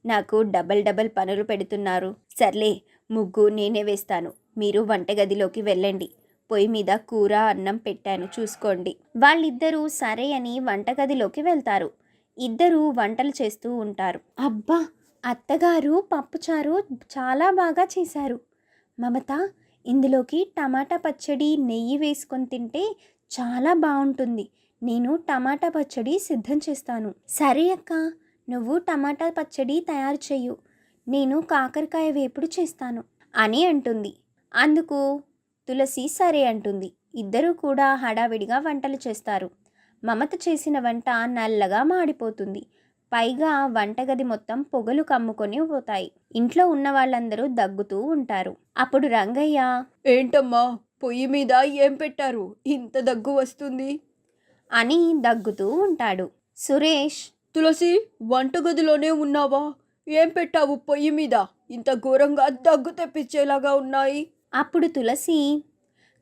నాకు డబల్ పనులు పెడుతున్నారు. సర్లే, ముగ్గు నేనే వేస్తాను. మీరు వంటగదిలోకి వెళ్ళండి. పొయ్యి మీద కూర, అన్నం పెట్టాను, చూసుకోండి. వాళ్ళిద్దరూ సరే అని వంటగదిలోకి వెళ్తారు. ఇద్దరూ వంటలు చేస్తూ ఉంటారు. అబ్బా, అత్తగారు పప్పుచారు చాలా బాగా చేశారు. మమత, ఇందులోకి టమాటా పచ్చడి, నెయ్యి వేసుకొని తింటే చాలా బాగుంటుంది. నేను టమాటా పచ్చడి సిద్ధం చేస్తాను. సరే అక్క, నువ్వు టమాటా పచ్చడి తయారు చెయ్యు, నేను కాకరకాయ వేపుడు చేస్తాను అని అంటుంది. అందుకు తులసి సరే అంటుంది. ఇద్దరూ కూడా హడావిడిగా వంటలు చేస్తారు. మమత చేసిన వంట నల్లగా మాడిపోతుంది. పైగా వంటగది మొత్తం పొగలు కమ్ముకొని పోతాయి. ఇంట్లో ఉన్న వాళ్ళందరూ దగ్గుతూ ఉంటారు. అప్పుడు రంగయ్య, ఏంటమ్మా, పొయ్యి మీద ఏం పెట్టారు? ఇంత దగ్గు వస్తుంది. అని దగ్గుతూ ఉంటాడు. సురేష్, తులసి, వంటగదిలోనే ఉన్నావా? ఏం పెట్టావు పొయ్యి మీద? ఇంత ఘోరంగా దగ్గు తెప్పించేలాగా ఉన్నాయి. అప్పుడు తులసి,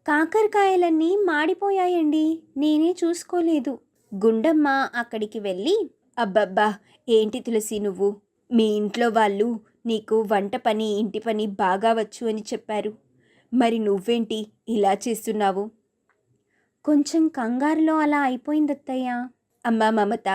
కాకరకాయలన్నీ మాడిపోయాయండి, నేనే చూసుకోలేదు. గుండమ్మ అక్కడికి వెళ్ళి, అబ్బబ్బా, ఏంటి తులసి నువ్వు? మీ ఇంట్లో వాళ్ళు నీకు వంట పని ఇంటి పని బాగా వచ్చు అని చెప్పారు. మరి నువ్వేంటి ఇలా చేస్తున్నావు? కొంచెం కంగారులో అలా అయిపోయిందత్తయ్యా. అమ్మా మమత,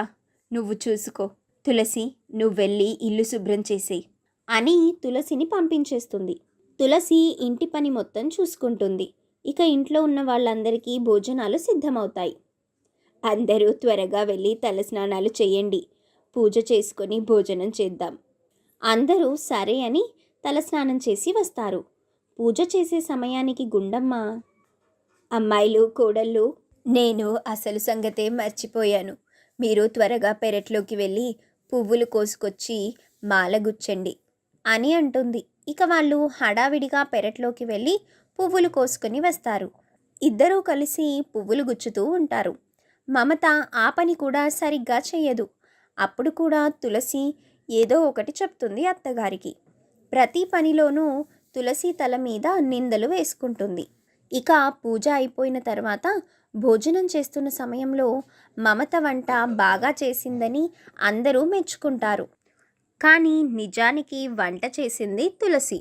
నువ్వు చూసుకో. తులసి, నువ్వెళ్ళి ఇల్లు శుభ్రం చేసేయి అని తులసిని పంపించేస్తుంది. తులసి ఇంటి పని మొత్తం చూసుకుంటుంది. ఇక ఇంట్లో ఉన్న వాళ్ళందరికీ భోజనాలు సిద్ధమవుతాయి. అందరూ త్వరగా వెళ్ళి తలస్నానాలు చేయండి, పూజ చేసుకొని భోజనం చేద్దాం. అందరూ సరే అని తలస్నానం చేసి వస్తారు. పూజ చేసే సమయానికి గుండమ్మ, అమ్మాయిలు, కోడళ్ళు, నేను అసలు సంగతే మర్చిపోయాను. మీరు త్వరగా పెరట్లోకి వెళ్ళి పువ్వులు కోసుకొచ్చి మాల గుచ్చండి అని అంటుంది. ఇక వాళ్ళు హడావిడిగా పెరట్లోకి వెళ్ళి పువ్వులు కోసుకొని వస్తారు. ఇద్దరూ కలిసి పువ్వులు గుచ్చుతూ ఉంటారు. మమత ఆ పని కూడా సరిగ్గా చెయ్యదు. అప్పుడు కూడా తులసి ఏదో ఒకటి చెప్తుంది అత్తగారికి. ప్రతి పనిలోనూ తులసి తల మీద నిందలు వేసుకుంటుంది. ఇక పూజ అయిపోయిన తర్వాత భోజనం చేస్తున్న సమయంలో మమత వంట బాగా చేసిందని అందరూ మెచ్చుకుంటారు. కానీ నిజానికి వంట చేసింది తులసి.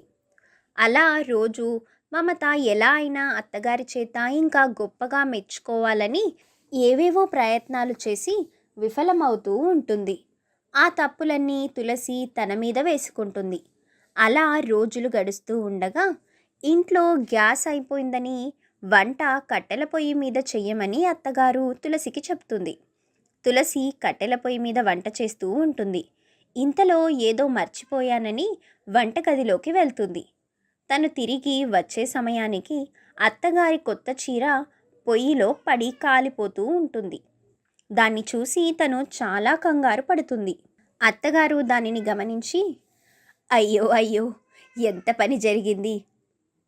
అలా రోజు మమత ఎలా అయినా అత్తగారి చేత ఇంకా గొప్పగా మెచ్చుకోవాలని ఏవేవో ప్రయత్నాలు చేసి విఫలమవుతూ ఉంటుంది. ఆ తప్పులన్నీ తులసి తన మీద వేసుకుంటుంది. అలా రోజులు గడుస్తూ ఉండగా ఇంట్లో గ్యాస్ అయిపోయిందని వంట కట్టెల పొయ్యి మీద చెయ్యమని అత్తగారు తులసికి చెప్తుంది. తులసి కట్టెల పొయ్యి మీద వంట చేస్తూ ఉంటుంది. ఇంతలో ఏదో మర్చిపోయానని వంటగదిలోకి వెళ్తుంది. తను తిరిగి వచ్చే సమయానికి అత్తగారి కొత్త చీర పొయ్యిలో పడి కాలిపోతూ ఉంటుంది. దాన్ని చూసి తను చాలా కంగారు పడుతుంది. అత్తగారు దానిని గమనించి, అయ్యో అయ్యో, ఎంత పని జరిగింది!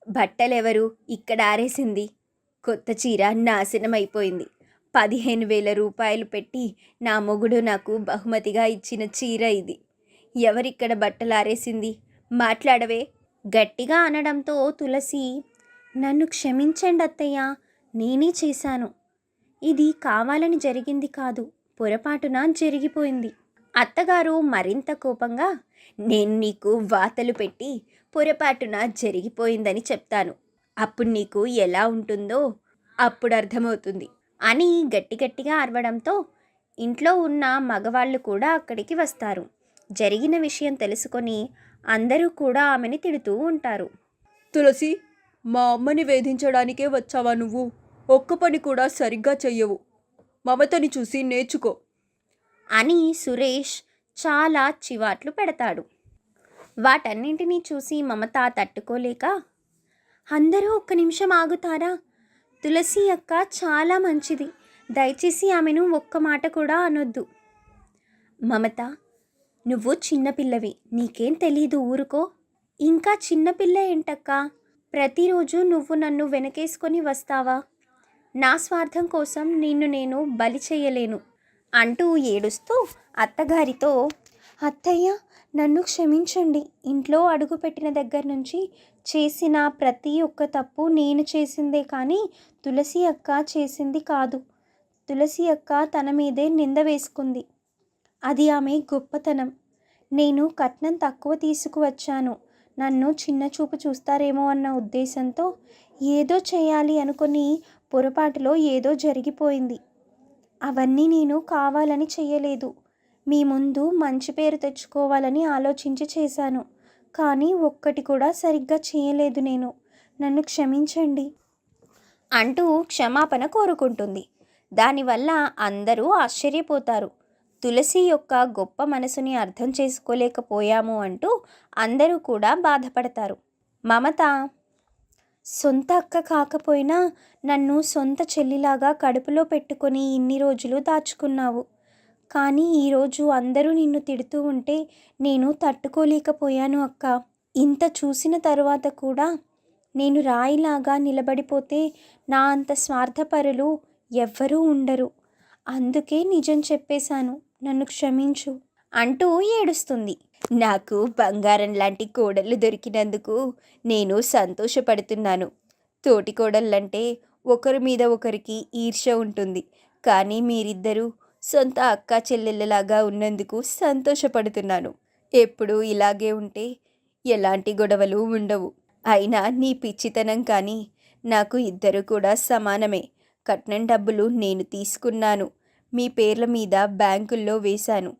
బట్టలెవరు ఇక్కడ ఆరేసింది? కొత్త చీర నాశనమైపోయింది. 15,000 రూపాయలు పెట్టి నా మొగుడు నాకు బహుమతిగా ఇచ్చిన చీర ఇది. ఎవరిక్కడ బట్టలు ఆరేసింది? మాట్లాడవే! గట్టిగా అనడంతో తులసి, నన్ను క్షమించండి అత్తయ్య, నేనే చేశాను. ఇది కావాలని జరిగింది కాదు, పొరపాటున జరిగిపోయింది. అత్తగారు మరింత కోపంగా, నేను నీకు వాతలు పెట్టి పొరపాటున జరిగిపోయిందని చెప్తాను. అప్పుడు నీకు ఎలా ఉంటుందో అప్పుడు అర్థమవుతుంది అని గట్టిగా అరవడంతో ఇంట్లో ఉన్న మగవాళ్ళు కూడా అక్కడికి వస్తారు. జరిగిన విషయం తెలుసుకొని అందరూ కూడా ఆమెని తిడుతూ ఉంటారు. తులసి, మా అమ్మని వేధించడానికే వచ్చావా నువ్వు? ఒక్క పని కూడా సరిగ్గా చెయ్యవు. మమతని చూసి నేర్చుకో అని సురేష్ చాలా చివాట్లు పెడతాడు. వాటన్నింటినీ చూసి మమత తట్టుకోలేక, అందరూ ఒక్క నిమిషం ఆగుతారా? తులసి అక్క చాలా మంచిది, దయచేసి ఆమెను ఒక్క మాట కూడా అనొద్దు. మమత, నువ్వు చిన్నపిల్లవి, నీకేం తెలీదు, ఊరుకో. ఇంకా చిన్నపిల్ల ఏంటక్క? ప్రతిరోజు నువ్వు నన్ను వెనకేసుకొని వస్తావా? నా స్వార్థం కోసం నిన్ను నేను బలి చేయలేను అంటూ ఏడుస్తూ అత్తగారితో, అత్తయ్య, నన్ను క్షమించండి. ఇంట్లో అడుగుపెట్టిన దగ్గర నుంచి చేసిన ప్రతి ఒక్క తప్పు నేను చేసిందే కానీ తులసి అక్క చేసింది కాదు. తులసి అక్క తన మీదే నింద వేసుకుంది. అది ఆమె గొప్పతనం. నేను కట్నం తక్కువ తీసుకువచ్చాను. నన్ను చిన్న చూపు చూస్తారేమో అన్న ఉద్దేశంతో ఏదో చేయాలి అనుకుని పొరపాటులో ఏదో జరిగిపోయింది. అవన్నీ నేను కావాలని చెయ్యలేదు. మీ ముందు మంచి పేరు తెచ్చుకోవాలని ఆలోచించి చేశాను. కానీ ఒక్కటి కూడా సరిగ్గా చేయలేదు నేను. నన్ను క్షమించండి అంటూ క్షమాపణ కోరుకుంటుంది. దానివల్ల అందరూ ఆశ్చర్యపోతారు. తులసి యొక్క గొప్ప మనసుని అర్థం చేసుకోలేకపోయాము అంటూ అందరూ కూడా బాధపడతారు. మమత, సొంత అక్క కాకపోయినా నన్ను సొంత చెల్లిలాగా కడుపులో పెట్టుకొని ఇన్ని రోజులు దాచుకున్నావు. కానీ ఈరోజు అందరూ నిన్ను తిడుతూ ఉంటే నేను తట్టుకోలేకపోయాను అక్క. ఇంత చూసిన తరువాత కూడా నేను రాయిలాగా నిలబడిపోతే నా అంత స్వార్థపరులు ఎవ్వరూ ఉండరు. అందుకే నిజం చెప్పేశాను. నన్ను క్షమించు అంటూ ఏడుస్తుంది. నాకు బంగారం లాంటి కోడళ్ళు దొరికినందుకు నేను సంతోషపడుతున్నాను. తోటి కోడళ్ళంటే ఒకరి మీద ఒకరికి ఈర్ష్య ఉంటుంది. కానీ మీరిద్దరూ సొంత అక్క చెల్లెళ్ళలాగా ఉన్నందుకు సంతోషపడుతున్నాను. ఎప్పుడూ ఇలాగే ఉంటే ఎలాంటి గొడవలు ఉండవు. అయినా నీ పిచ్చితనం కానీ నాకు ఇద్దరు కూడా సమానమే. కట్నం డబ్బులు నేను తీసుకున్నాను. మీ పేర్ల మీద బ్యాంకుల్లో వేశాను.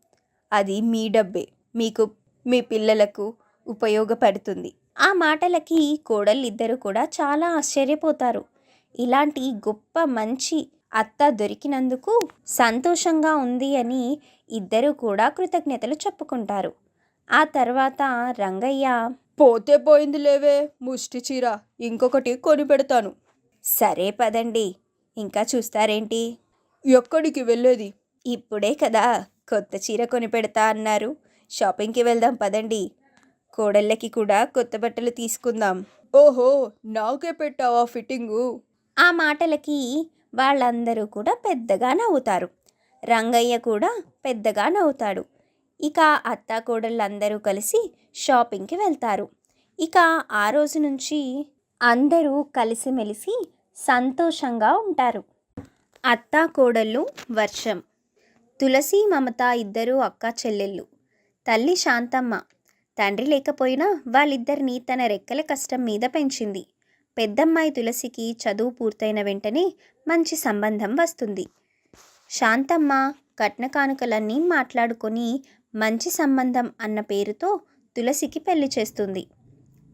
అది మీ డబ్బే. మీకు మీ పిల్లలకు ఉపయోగపడుతుంది. ఆ మాటలకి కోడళ్ళిద్దరూ కూడా చాలా ఆశ్చర్యపోతారు. ఇలాంటి గొప్ప మంచి అత్త దొరికినందుకు సంతోషంగా ఉంది అని ఇద్దరూ కూడా కృతజ్ఞతలు చెప్పుకుంటారు. ఆ తర్వాత రంగయ్య, పోతే పోయింది లేవే ముష్టి చీర, ఇంకొకటి కొని పెడతాను. సరే పదండి, ఇంకా చూస్తారేంటి? ఎక్కడికి వెళ్ళేది? ఇప్పుడే కదా కొత్త చీర కొనిపెడతా అన్నారు. షాపింగ్కి వెళ్దాం పదండి. కోడళ్ళకి కూడా కొత్త బట్టలు తీసుకుందాం. ఓహో, నాకే పెట్టావా ఫిట్టింగు? ఆ మాటలకి వాళ్ళందరూ కూడా పెద్దగా నవ్వుతారు. రంగయ్య కూడా పెద్దగా నవ్వుతాడు. ఇక అత్త కోడళ్ళందరూ కలిసి షాపింగ్కి వెళ్తారు. ఇక ఆ రోజు నుంచి అందరూ కలిసిమెలిసి సంతోషంగా ఉంటారు. అత్తా కోడళ్ళు వర్షం. తులసి మమత ఇద్దరూ అక్క చెల్లెళ్ళు. తల్లి శాంతమ్మ. తండ్రి లేకపోయినా వాళ్ళిద్దరినీ తన రెక్కల కష్టం మీద పెంచింది. పెద్దమ్మాయి తులసికి చదువు పూర్తయిన వెంటనే మంచి సంబంధం వస్తుంది. శాంతమ్మ కట్న కానుకలన్నీ మాట్లాడుకొని మంచి సంబంధం అన్న పేరుతో తులసికి పెళ్లి చేస్తుంది.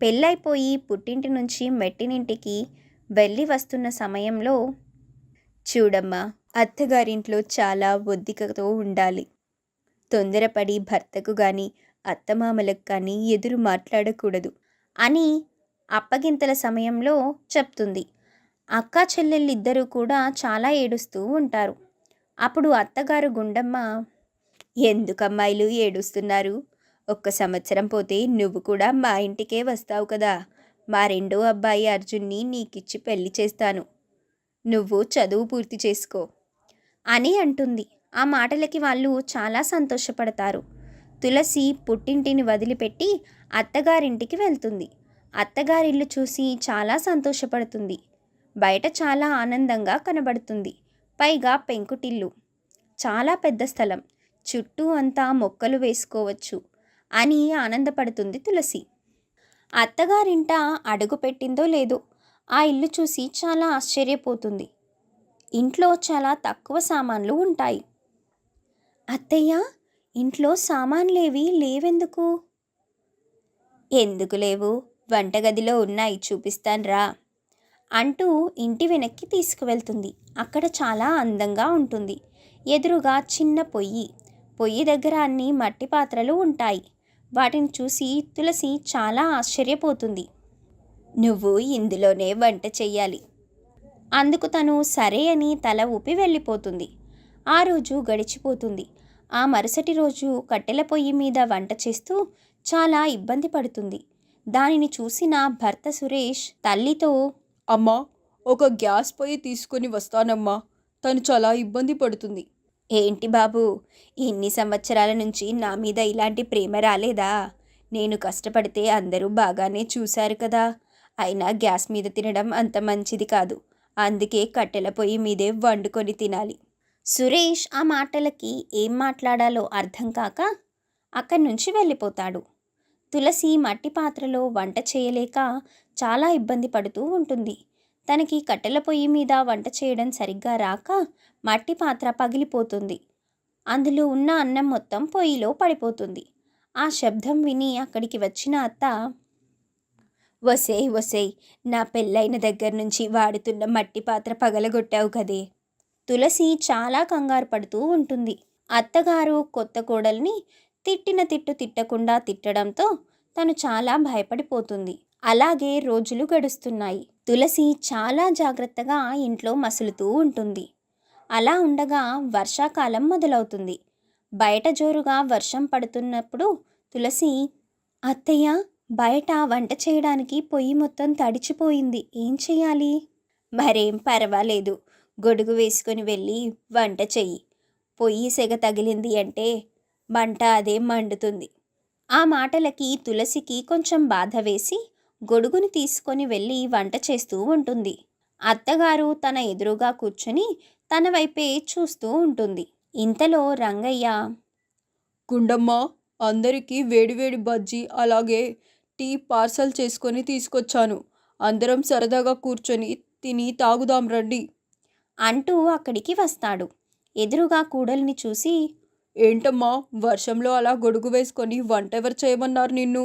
పెళ్ళైపోయి పుట్టింటి నుంచి మెట్టినింటికి వెళ్ళి వస్తున్న సమయంలో, చూడమ్మా, అత్తగారింట్లో చాలా ఒద్దికతో ఉండాలి. తొందరపడి భర్తకు కానీ అత్తమామలకు కానీ ఎదురు మాట్లాడకూడదు అని అప్పగింతల సమయంలో చెప్తుంది. అక్క చెల్లెళ్ళిద్దరూ కూడా చాలా ఏడుస్తూ ఉంటారు. అప్పుడు అత్తగారు గుండమ్మ, ఎందుకమ్మాయిలు ఏడుస్తున్నారు? ఒక్క సంవత్సరం పోతే నువ్వు కూడా మా ఇంటికే వస్తావు కదా. మా రెండో అబ్బాయి అర్జున్ని నీకిచ్చి పెళ్లి చేస్తాను. నువ్వు చదువు పూర్తి చేసుకో అని అంటుంది. ఆ మాటలకి వాళ్ళు చాలా సంతోషపడతారు. తులసి పుట్టింటిని వదిలిపెట్టి అత్తగారింటికి వెళ్తుంది. అత్తగారిల్లు చూసి చాలా సంతోషపడుతుంది. బయట చాలా ఆనందంగా కనబడుతుంది. పైగా పెంకుటిల్లు, చాలా పెద్ద స్థలం, చుట్టూ అంతా మొక్కలు వేసుకోవచ్చు అని ఆనందపడుతుంది తులసి. అత్తగారింట అడుగు పెట్టిందో లేదో ఆ ఇల్లు చూసి చాలా ఆశ్చర్యపోతుంది. ఇంట్లో చాలా తక్కువ సామాన్లు ఉంటాయి. అత్తయ్య, ఇంట్లో సామాన్లేవి లేవెందుకు? ఎందుకు లేవు? వంటగదిలో ఉన్నాయి, చూపిస్తాన్రా అంటూ ఇంటి వెనక్కి తీసుకువెళ్తుంది. అక్కడ చాలా అందంగా ఉంటుంది. ఎదురుగా చిన్న పొయ్యి. పొయ్యి దగ్గర అన్ని మట్టి పాత్రలు ఉంటాయి. వాటిని చూసి తులసి చాలా ఆశ్చర్యపోతుంది. నువ్వు ఇందులోనే వంట చెయ్యాలి. అందుకు తను సరే అని తల ఊపి వెళ్ళిపోతుంది. ఆ రోజు గడిచిపోతుంది. ఆ మరుసటి రోజు కట్టెల పొయ్యి మీద వంట చేస్తూ చాలా ఇబ్బంది పడుతుంది. దానిని చూసిన భర్త సురేష్ తల్లితో, అమ్మా, ఒక గ్యాస్ పొయ్యి తీసుకొని వస్తానమ్మా. తను చాలా ఇబ్బంది పడుతుంది. ఏంటి బాబు, ఇన్ని సంవత్సరాల నుంచి నా మీద ఇలాంటి ప్రేమ రాలేదా? నేను కష్టపడితే అందరూ బాగానే చూశారు కదా. అయినా గ్యాస్ మీద తినడం అంత మంచిది కాదు. అందుకే కట్టెల పొయ్యి మీదే వండుకొని తినాలి. సురేష్ ఆ మాటలకి ఏం మాట్లాడాలో అర్థం కాక అక్కడి నుంచి వెళ్ళిపోతాడు. తులసి మట్టి పాత్రలో వంట చేయలేక చాలా ఇబ్బంది పడుతూ ఉంటుంది. తనకి కట్టెల పొయ్యి మీద వంట చేయడం సరిగ్గా రాక మట్టి పాత్ర పగిలిపోతుంది. అందులో ఉన్న అన్నం మొత్తం పొయ్యిలో పడిపోతుంది. ఆ శబ్దం విని అక్కడికి వచ్చిన అత్త, వసేయ్, నా పెళ్ళైన దగ్గర నుంచి వాడుతున్న మట్టి పాత్ర పగలగొట్టావు కదే. తులసి చాలా కంగారు పడుతూ ఉంటుంది. అత్తగారు కొత్త కోడల్ని తిట్టిన తిట్టు తిట్టకుండా తిట్టడంతో తను చాలా భయపడిపోతుంది. అలాగే రోజులు గడుస్తున్నాయి. తులసి చాలా జాగ్రత్తగా ఇంట్లో మసులుతూ ఉంటుంది. అలా ఉండగా వర్షాకాలం మొదలవుతుంది. బయట జోరుగా వర్షం పడుతున్నప్పుడు తులసి, అత్తయ్య, బయట వంట చేయడానికి పొయ్యి మొత్తం తడిచిపోయింది, ఏం చెయ్యాలి? మరేం పర్వాలేదు, గొడుగు వేసుకొని వెళ్ళి వంట చెయ్యి. పొయ్యి సెగ తగిలింది అంటే మంట అదే మండుతుంది. ఆ మాటలకి తులసికి కొంచెం బాధ వేసి గొడుగుని తీసుకొని వెళ్ళి వంట చేస్తూ ఉంటుంది. అత్తగారు తన ఎదురుగా కూర్చుని తన వైపే చూస్తూ ఉంటుంది. ఇంతలో రంగయ్య, గుండమ్మ, అందరికీ వేడివేడి బజ్జీ అలాగే టీ పార్సల్ చేసుకొని తీసుకొచ్చాను. అందరం సరదాగా కూర్చొని తిని తాగుదాం రండి. అంటూ అక్కడికి వస్తాడు. ఎదురుగా కూడల్ని చూసి, ఏంటమ్మా, వర్షంలో అలా గొడుగు వేసుకొని వంట ఎవరు చేయమన్నారు నిన్ను?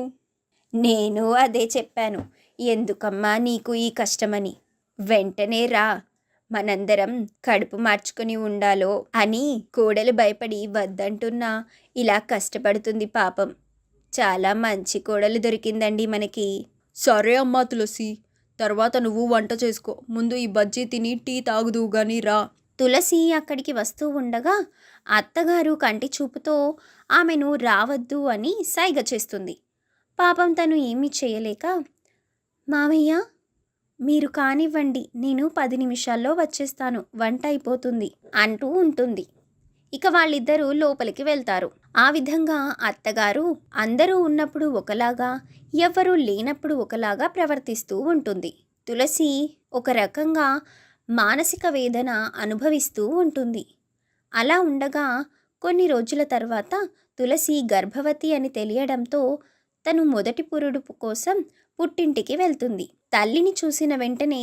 నేను అదే చెప్పాను, ఎందుకమ్మా నీకు ఈ కష్టమని. వెంటనే రా, మనందరం కడుపు మార్చుకొని ఉండాలో అని కోడలు భయపడి వద్దంటున్నా ఇలా కష్టపడుతుంది పాపం. చాలా మంచి కోడలు దొరికిందండి మనకి. సరే అమ్మా తులసి, తర్వాత నువ్వు వంట చేసుకో. ముందు ఈ బజ్జీ తిని టీ తాగుదువు గాని రా. తులసి అక్కడికి వస్తూ ఉండగా అత్తగారు కంటి చూపుతో ఆమెను రావద్దు అని సైగ చేస్తుంది. పాపం తను ఏమీ చేయలేక, మామయ్య, మీరు కానివ్వండి, నేను 10 నిమిషాల్లో వచ్చేస్తాను, వంట అయిపోతుంది అంటూ ఉంటుంది. ఇక వాళ్ళిద్దరూ లోపలికి వెళ్తారు. ఆ విధంగా అత్తగారు అందరూ ఉన్నప్పుడు ఒకలాగా, ఎవ్వరూ లేనప్పుడు ఒకలాగా ప్రవర్తిస్తూ ఉంటుంది. తులసి ఒక రకంగా మానసిక వేదన అనుభవిస్తూ ఉంటుంది. అలా ఉండగా కొన్ని రోజుల తర్వాత తులసి గర్భవతి అని తెలియడంతో తను మొదటి పురుడు కోసం పుట్టింటికి వెళ్తుంది. తల్లిని చూసిన వెంటనే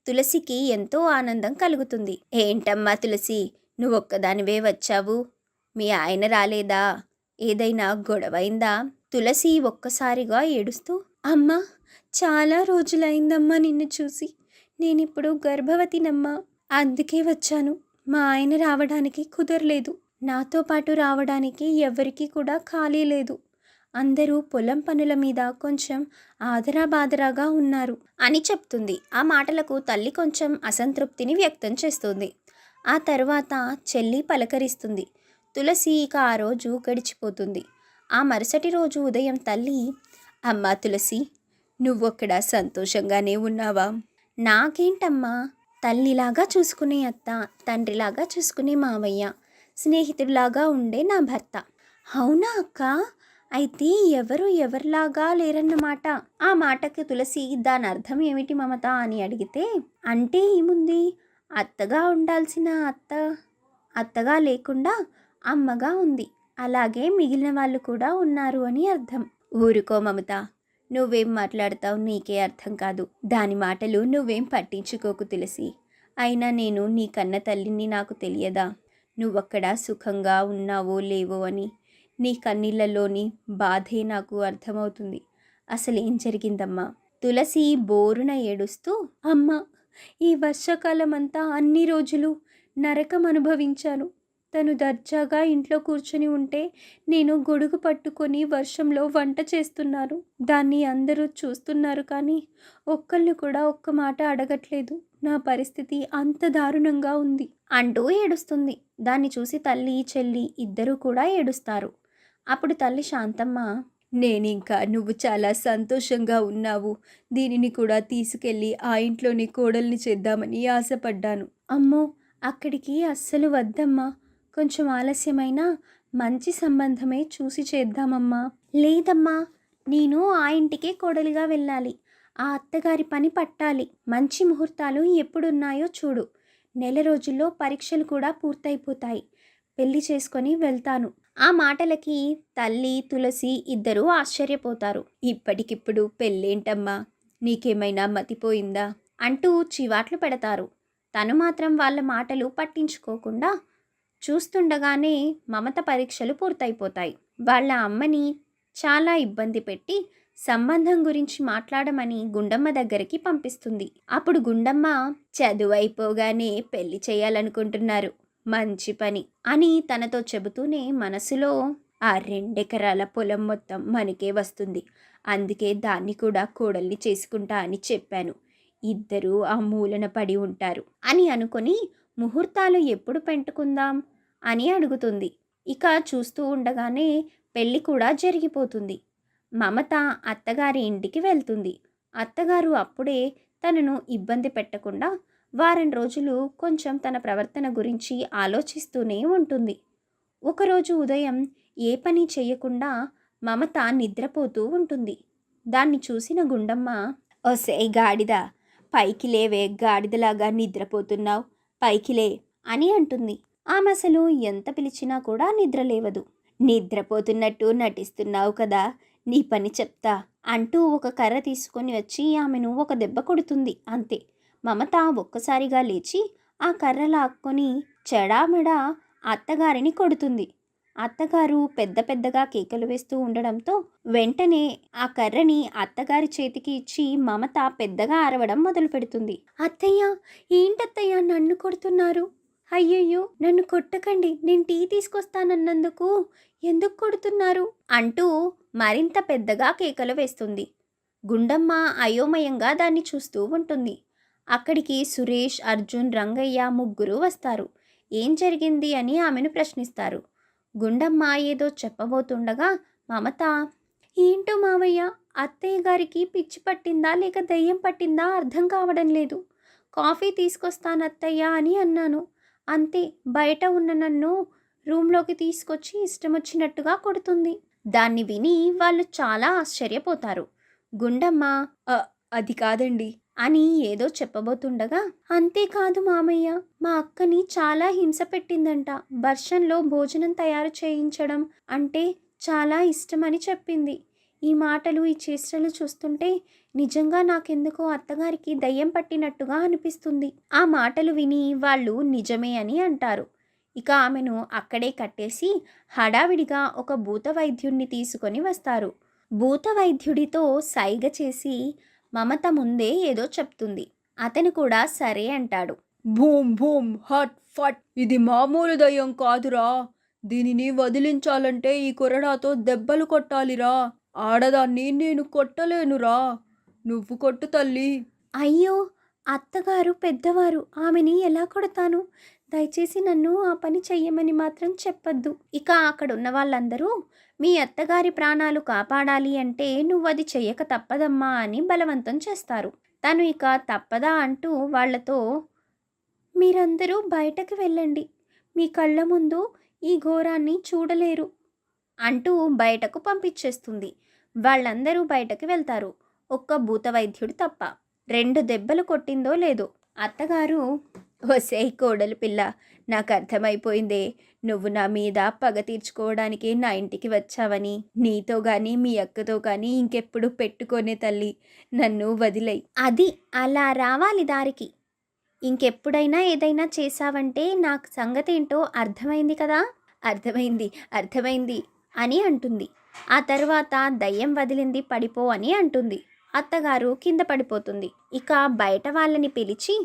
తులసికి ఎంతో ఆనందం కలుగుతుంది. ఏంటమ్మా తులసి, నువ్వొక్కదానివే వచ్చావు? మీ ఆయన రాలేదా? ఏదైనా గొడవైందా? తులసి ఒక్కసారిగా ఏడుస్తూ, అమ్మా, చాలా రోజులైందమ్మా నిన్ను చూసి. నేనిప్పుడు గర్భవతినమ్మా, అందుకే వచ్చాను. మా ఆయన రావడానికి కుదరలేదు. నాతో పాటు రావడానికి ఎవ్వరికీ కూడా ఖాళీ లేదు. అందరూ పొలం పనుల మీద కొంచెం ఆదరాబాదరాగా ఉన్నారు అని చెప్తుంది. ఆ మాటలకు తల్లి కొంచెం అసంతృప్తిని వ్యక్తం చేస్తుంది. ఆ తర్వాత చెల్లి పలకరిస్తుంది. తులసి ఇక ఆ రోజు గడిచిపోతుంది. ఆ మరుసటి రోజు ఉదయం తల్లి, అమ్మా తులసి, నువ్వొక్కడ సంతోషంగానే ఉన్నావా? నాకేంటమ్మా, తల్లిలాగా చూసుకునే అత్త, తండ్రిలాగా చూసుకునే మావయ్య, స్నేహితుడిలాగా ఉండే నా భర్త. అవునా అక్క? అయితే ఎవరు ఎవరిలాగా లేరన్నమాట. ఆ మాటకి తులసి, దాని అర్థం ఏమిటి మమత అని అడిగితే, అంటే ఏముంది, అత్తగా ఉండాల్సిన అత్తగా లేకుండా అమ్మగా ఉంది, అలాగే మిగిలిన వాళ్ళు కూడా ఉన్నారు అని అర్థం. ఊరుకో మమత, నువ్వేం మాట్లాడతావు నీకే అర్థం కాదు. దాని మాటలు నువ్వేం పట్టించుకోకు తులసి. అయినా నేను నీ కన్న తల్లిని, నాకు తెలియదా నువ్వక్కడ సుఖంగా ఉన్నావో లేవో అని? నీ కన్నీళ్లలోని బాధే నాకు అర్థమవుతుంది. అసలేం జరిగిందమ్మా? తులసి బోరున ఏడుస్తూ, అమ్మా, ఈ వర్షాకాలం అంతా అన్ని రోజులు నరకం అనుభవించాను. తను దర్జాగా ఇంట్లో కూర్చొని ఉంటే నేను గొడుగు పట్టుకొని వర్షంలో వంట చేస్తున్నాను. దాన్ని అందరూ చూస్తున్నారు కానీ ఒక్కళ్ళు కూడా ఒక్క మాట అడగట్లేదు. నా పరిస్థితి అంత దారుణంగా ఉంది అంటూ ఏడుస్తుంది. దాన్ని చూసి తల్లి చెల్లి ఇద్దరూ కూడా ఏడుస్తారు. అప్పుడు తల్లి శాంతమ్మ, నేనింకా నువ్వు చాలా సంతోషంగా ఉన్నావు, దీనిని కూడా తీసుకెళ్ళి ఆ ఇంట్లోని కోడల్ని చేద్దామని ఆశపడ్డాను. అమ్మో, అక్కడికి అస్సలు వద్దమ్మా. కొంచెం ఆలస్యమైనా మంచి సంబంధమే చూసి చేద్దామమ్మా. లేదమ్మా, నేను ఆ ఇంటికే కోడలిగా వెళ్ళాలి. ఆ అత్తగారి పని పట్టాలి. మంచి ముహూర్తాలు ఎప్పుడున్నాయో చూడు. నెల రోజుల్లో పరీక్షలు కూడా పూర్తయిపోతాయి. పెళ్లి చేసుకొని వెళ్తాను. ఆ మాటలకి తల్లి తులసి ఇద్దరూ ఆశ్చర్యపోతారు. ఇప్పటికిప్పుడు పెళ్ళేంటమ్మా, నీకేమైనా మతిపోయిందా అంటూ చివాట్లు పెడతారు. తను మాత్రం వాళ్ళ మాటలు పట్టించుకోకుండా చూస్తుండగానే మమత పరీక్షలు పూర్తయిపోతాయి. వాళ్ళ అమ్మని చాలా ఇబ్బంది పెట్టి సంబంధం గురించి మాట్లాడమని గుండమ్మ దగ్గరికి పంపిస్తుంది. అప్పుడు గుండమ్మ, చదువు అయిపోగానే పెళ్లి చేయాలనుకుంటున్నారు, మంచి పని అని తనతో చెబుతూనే మనసులో, ఆ 2 ఎకరాల పొలం మొత్తం మనకే వస్తుంది. అందుకే దాన్ని కూడా కోడల్ని చేసుకుంటా అని చెప్పాను. ఇద్దరూ ఆ మూలన పడి ఉంటారు అని అనుకొని ముహూర్తాలు ఎప్పుడు పెట్టుకుందాం అని అడుగుతుంది. ఇక చూస్తూ ఉండగానే పెళ్లి కూడా జరిగిపోతుంది. మమత అత్తగారి ఇంటికి వెళ్తుంది. అత్తగారు అప్పుడే తనను ఇబ్బంది పెట్టకుండా వారం రోజులు కొంచెం తన ప్రవర్తన గురించి ఆలోచిస్తూనే ఉంటుంది. ఒకరోజు ఉదయం ఏ పని చెయ్యకుండా మమత నిద్రపోతూ ఉంటుంది. దాన్ని చూసిన గుండమ్మ, "ఒసేయ్ గాడిద, పైకి లేవే, గాడిదలాగా నిద్రపోతున్నావు, పైకి లే" అని అంటుంది. ఆమె అసలు ఎంత పిలిచినా కూడా నిద్రలేవదు. "నిద్రపోతున్నట్టు నటిస్తున్నావు కదా, నీ పని చెప్తా" అంటూ ఒక కర్ర తీసుకొని వచ్చి ఆమెను ఒక దెబ్బ కొడుతుంది. అంతే. మమత ఒక్కసారిగా లేచి ఆ కర్ర లాక్కొని చెడామెడా అత్తగారిని కొడుతుంది. అత్తగారు పెద్ద పెద్దగా కేకలు వేస్తూ ఉండడంతో వెంటనే ఆ కర్రని అత్తగారి చేతికి ఇచ్చి మమత పెద్దగా అరవడం మొదలు పెడుతుంది. "అత్తయ్య, ఏంటత్తయ్య నన్ను కొడుతున్నారు? అయ్యయ్యో, నన్ను కొట్టకండి, నేను టీ తీసుకొస్తానన్నందుకు ఎందుకు కొడుతున్నారు?" అంటూ మరింత పెద్దగా కేకలు వేస్తుంది. గుండమ్మ అయోమయంగా దాన్ని చూస్తూ ఉంటుంది. అక్కడికి సురేష్, అర్జున్, రంగయ్య ముగ్గురు వస్తారు. ఏం జరిగింది అని ఆమెను ప్రశ్నిస్తారు. గుండమ్మ ఏదో చెప్పబోతుండగా మమత, "ఏంటో మావయ్య, అత్తయ్య గారికి పిచ్చి పట్టిందా లేక దయ్యం పట్టిందా అర్థం కావడం లేదు. కాఫీ తీసుకొస్తానత్తయ్య అని అన్నాను. అంతే, బయట ఉన్న నన్ను రూమ్లోకి తీసుకొచ్చి ఇష్టం వచ్చినట్టుగా కొడుతుంది." దాన్ని విని వాళ్ళు చాలా ఆశ్చర్యపోతారు. గుండమ్మ, "అ, అది కాదండి." అని ఏదో చెప్పబోతుండగా, "అంతేకాదు మామయ్య, మా అక్కని చాలా హింస పెట్టిందంట. వర్షంలో భోజనం తయారు చేయించడం అంటే చాలా ఇష్టమని చెప్పింది." ఈ మాటలు, ఈ చేష్టలు చూస్తుంటే నిజంగా నాకెందుకో అత్తగారికి దయ్యం పట్టినట్టుగా అనిపిస్తుంది. ఆ మాటలు విని వాళ్ళు నిజమే అని అంటారు. ఇక ఆమెను అక్కడే కట్టేసి హడావిడిగా ఒక భూత వైద్యుణ్ణి తీసుకొని వస్తారు. భూత వైద్యుడితో సైగ చేసి మమత ముందే ఏదో చెప్తుంది. అతను కూడా సరే అంటాడు. భూమ్ భూమ్ హట్ ఫట్, ఇది మామూలు దయ్యం కాదురా. దీనిని వదిలించాలంటే ఈ కొరడాతో దెబ్బలు కొట్టాలిరా. ఆడదాన్ని నేను కొట్టలేనురా. నువ్వు కొట్టు తల్లి. "అయ్యో, అత్తగారు పెద్దవారు, ఆమెని ఎలా కొడతాను? దయచేసి నన్ను ఆ పని చెయ్యమని మాత్రం చెప్పొద్దు." ఇక అక్కడున్న వాళ్ళందరూ, "మీ అత్తగారి ప్రాణాలు కాపాడాలి అంటే నువ్వది చెయ్యక తప్పదమ్మా" అని బలవంతం చేస్తారు. తను ఇక తప్పదా అంటూ వాళ్లతో, "మీరందరూ బయటకు వెళ్ళండి, మీ కళ్ళ ముందు ఈ ఘోరాన్ని చూడలేరు" అంటూ బయటకు పంపించేస్తుంది. వాళ్ళందరూ బయటకు వెళ్తారు, ఒక్క భూత వైద్యుడు తప్ప. 2 దెబ్బలు కొట్టిందో లేదో. అత్తగారు, "ఒసేయ్ కోడలు పిల్ల, నాకు అర్థమైపోయిందే, నువ్వు నా మీద పగ తీర్చుకోవడానికి నా ఇంటికి వచ్చావని. నీతో కానీ మీ అక్కతో కానీ ఇంకెప్పుడు పెట్టుకోనే తల్లి, నన్ను వదిలేయ్." అది అలా రావాలి దారికి. ఇంకెప్పుడైనా ఏదైనా చేశావంటే నాకు సంగతేంటో అర్థమైంది కదా. "అర్థమైంది, అర్థమైంది" అని అంటుంది. ఆ తర్వాత దయ్యం వదిలింది, పడిపో అని అంటుంది. అత్తగారు కింద పడిపోతుంది. ఇక బయట వాళ్ళని పిలిచి,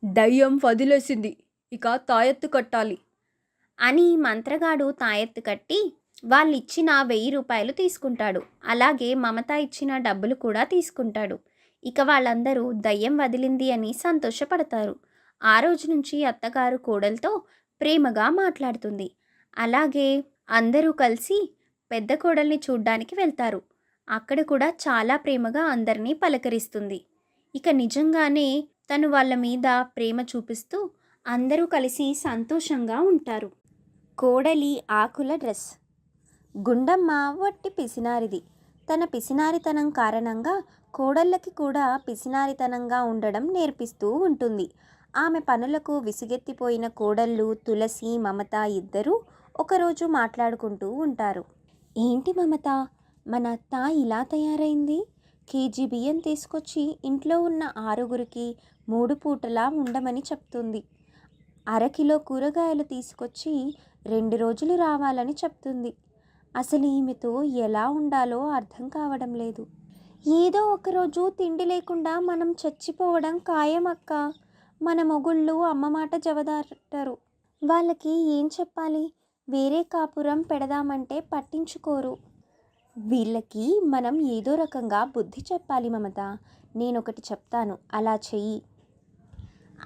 దయ్యం వదిలేసింది, ఇక తాయెత్తు కట్టాలి అని మంత్రగాడు తాయెత్తు కట్టి వాళ్ళిచ్చిన 1000 రూపాయలు తీసుకుంటాడు. అలాగే మమత ఇచ్చిన డబ్బులు కూడా తీసుకుంటాడు. ఇక వాళ్ళందరూ దయ్యం వదిలింది అని సంతోషపడతారు. ఆ రోజు నుంచి అత్తగారు కోడలతో ప్రేమగా మాట్లాడుతుంది. అలాగే అందరూ కలిసి పెద్ద కోడల్ని చూడ్డానికి వెళ్తారు. అక్కడ కూడా చాలా ప్రేమగా అందరినీ పలకరిస్తుంది. ఇక నిజంగానే తను వాళ్ళ మీద ప్రేమ చూపిస్తూ అందరూ కలిసి సంతోషంగా ఉంటారు. కోడలి ఆకుల డ్రెస్. గుండమ్మ వట్టి పిసినారిది. తన పిసినారితనం కారణంగా కోడళ్ళకి కూడా పిసినారితనంగా ఉండడం నేర్పిస్తూ ఉంటుంది. ఆమె పనులకు విసుగెత్తిపోయిన కోడళ్ళు తులసి, మమత ఇద్దరూ ఒకరోజు మాట్లాడుకుంటూ ఉంటారు. "ఏంటి మమత, మన అత్త ఇలా తయారైంది? కేజీ బియ్యం తీసుకొచ్చి ఇంట్లో ఉన్న 6గురికి 3 పూటలా ఉండమని చెప్తుంది. అరకిలో కూరగాయలు తీసుకొచ్చి 2 రోజులు రావాలని చెప్తుంది. అసలు ఈమెతో ఎలా ఉండాలో అర్థం కావడం లేదు. ఏదో ఒకరోజు తిండి లేకుండా మనం చచ్చిపోవడం ఖాయం అక్క. మన మొగుళ్ళు అమ్మ మాట జవదాటరు. వాళ్ళకి ఏం చెప్పాలి? వేరే కాపురం పెడదామంటే పట్టించుకోరు. వీళ్ళకి మనం ఏదో రకంగా బుద్ధి చెప్పాలి మమత. నేనొకటి చెప్తాను, అలా చెయ్యి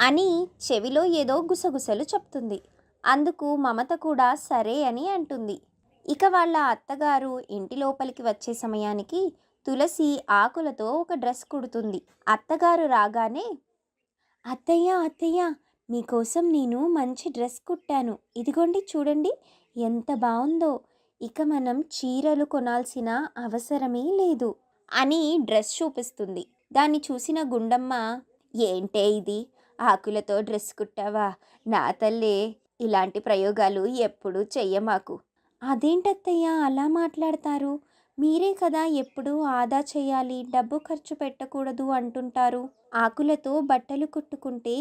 అని చెవిలో ఏదో గుసగుసలు చెప్తుంది. అందుకు మమత కూడా సరే అని అంటుంది. ఇక వాళ్ళ అత్తగారు ఇంటి లోపలికి వచ్చే సమయానికి తులసి ఆకులతో ఒక డ్రెస్ కుడుతుంది. అత్తగారు రాగానే, అత్తయ్య అత్తయ్య, మీకోసం నేను మంచి డ్రెస్ కుట్టాను, ఇదిగోండి చూడండి ఎంత బాగుందో, ఇక మనం చీరలు కొనాల్సిన అవసరమే లేదు అని డ్రెస్ చూపిస్తుంది. దాన్ని చూసిన గుండమ్మ, ఏంటే ఇది, ఆకులతో డ్రెస్ కుట్టావా? నా తల్లే, ఇలాంటి ప్రయోగాలు ఎప్పుడూ చెయ్యమాకు. అదేంటత్తయ్య అలా మాట్లాడతారు? మీరే కదా ఎప్పుడూ ఆదా చేయాలి, డబ్బు ఖర్చు పెట్టకూడదు అంటుంటారు. ఆకులతో బట్టలు కుట్టుకుంటే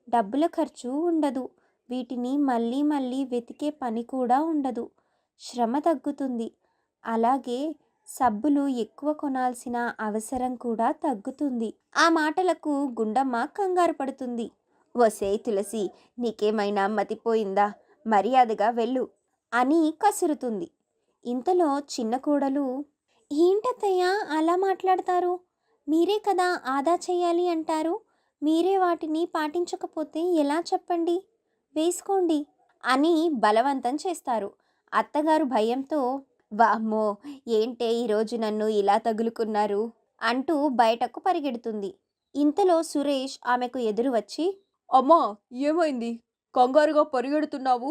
డబ్బుల ఖర్చు ఉండదు, వీటిని మళ్ళీ మళ్ళీ వెతికే పని కూడా ఉండదు, శ్రమ తగ్గుతుంది. అలాగే సబ్బులు ఎక్కువ కొనాల్సిన అవసరం కూడా తగ్గుతుంది. ఆ మాటలకు గుండమ్మ కంగారు పడుతుంది. ఒసేయ్ తులసి, నీకేమైనా మతిపోయిందా? మర్యాదగా వెళ్ళు అని కసురుతుంది. ఇంతలో చిన్న కోడలు, ఏంటత్తయ్య అలా మాట్లాడతారు? మీరే కదా ఆదా చేయాలి అంటారు, మీరే వాటిని పాటించకపోతే ఎలా చెప్పండి, వేసుకోండి అని బలవంతం చేస్తారు. అత్తగారు భయంతో, వామ్మో, ఏంటే ఈరోజు నన్ను ఇలా తగులుకున్నారు అంటూ బయటకు పరిగెడుతుంది. ఇంతలో సురేష్ ఆమెకు ఎదురు వచ్చి, అమ్మా, ఏమైంది? కంగారుగా పరిగెడుతున్నావు?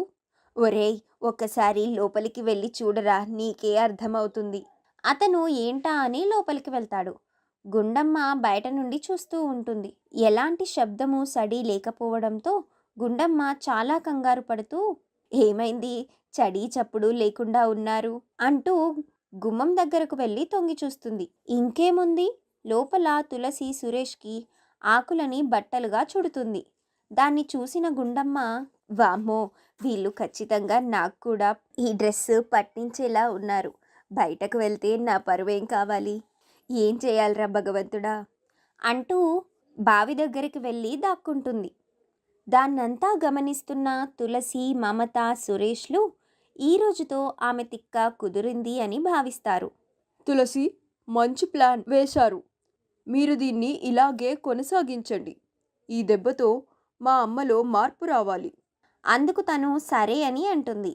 ఒరేయ్, ఒక్కసారి లోపలికి వెళ్ళి చూడరా, నీకే అర్థమవుతుంది. అతను ఏంటా అని లోపలికి వెళ్తాడు. గుండమ్మ బయట నుండి చూస్తూ ఉంటుంది. ఎలాంటి శబ్దము సడి లేకపోవడంతో గుండమ్మ చాలా కంగారు పడుతూ, ఏమైంది, చడి చప్పుడు లేకుండా ఉన్నారు అంటూ గుమ్మం దగ్గరకు వెళ్ళి తొంగి చూస్తుంది. ఇంకేముంది, లోపల తులసి సురేష్కి ఆకులని బట్టలుగా చుడుతుంది. దాన్ని చూసిన గుండమ్మ, వామ్మో, వీళ్ళు ఖచ్చితంగా నాకు కూడా ఈ డ్రెస్ పట్టించేలా ఉన్నారు, బయటకు వెళ్తే నా పరువేం కావాలి, ఏం చేయాలరా భగవంతుడా అంటూ బావి దగ్గరికి వెళ్ళి దాక్కుంటుంది. దాన్నంతా గమనిస్తున్న తులసి, మమత, సురేష్లు ఈ రోజుతో ఆమె తిక్క కుదిరింది అని భావిస్తారు. తులసి, మంచి ప్లాన్ వేశారు. మీరు దీన్ని ఇలాగే కొనసాగించండి. ఈ దెబ్బతో మా అమ్మలో మార్పు రావాలి. అందుకు తను సరే అని అంటుంది.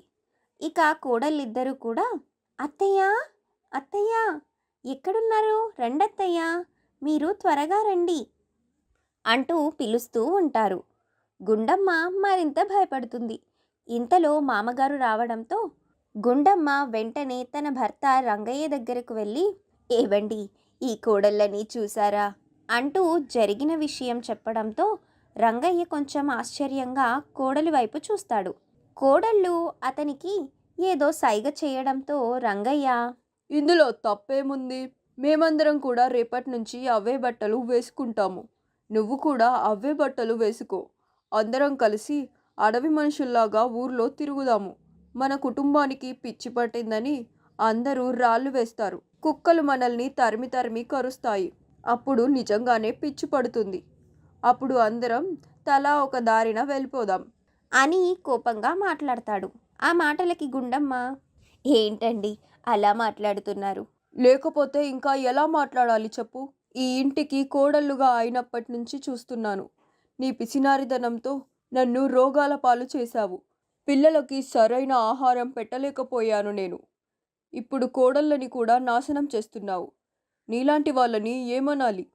ఇక కోడళ్ళిద్దరూ కూడా, అత్తయ్య అత్తయ్య, ఎక్కడున్నారు, రండత్తయ్య, మీరు త్వరగా రండి అంటూ పిలుస్తూ ఉంటారు. గుండమ్మ మరింత భయపడుతుంది. ఇంతలో మామగారు రావడంతో గుండమ్మ వెంటనే తన భర్త రంగయ్య దగ్గరకు వెళ్ళి, ఏవండి, ఈ కోడళ్ళని చూసారా అంటూ జరిగిన విషయం చెప్పడంతో రంగయ్య కొంచెం ఆశ్చర్యంగా కోడలి వైపు చూస్తాడు. కోడళ్ళు అతనికి ఏదో సైగ చేయడంతో రంగయ్య, ఇందులో తప్పేముంది? మేమందరం కూడా రేపటి నుంచి అవే బట్టలు వేసుకుంటాము. నువ్వు కూడా అవే బట్టలు వేసుకో. అందరం కలిసి అడవి మనుషుల్లాగా ఊర్లో తిరుగుదాము. మన కుటుంబానికి పిచ్చి పట్టిందని అందరూ రాళ్ళు వేస్తారు. కుక్కలు మనల్ని తరిమి తరిమి కరుస్తాయి. అప్పుడు నిజంగానే పిచ్చి పడుతుంది. అప్పుడు అందరం తలా ఒక దారిన వెళ్ళిపోదాం అని కోపంగా మాట్లాడతాడు. ఆ మాటలకి గుండమ్మ, ఏంటండి అలా మాట్లాడుతున్నారు? లేకపోతే ఇంకా ఎలా మాట్లాడాలి చెప్పు? ఈ ఇంటికి కోడళ్ళుగా అయినప్పటి నుంచి చూస్తున్నాను. నీ పిసినారిదనంతో నన్ను రోగాల పాలు చేశావు. పిల్లలకి సరైన ఆహారం పెట్టలేకపోయాను నేను. ఇప్పుడు కోడళ్ళని కూడా నాశనం చేస్తున్నావు. నీలాంటి వాళ్ళని ఏమనాలి?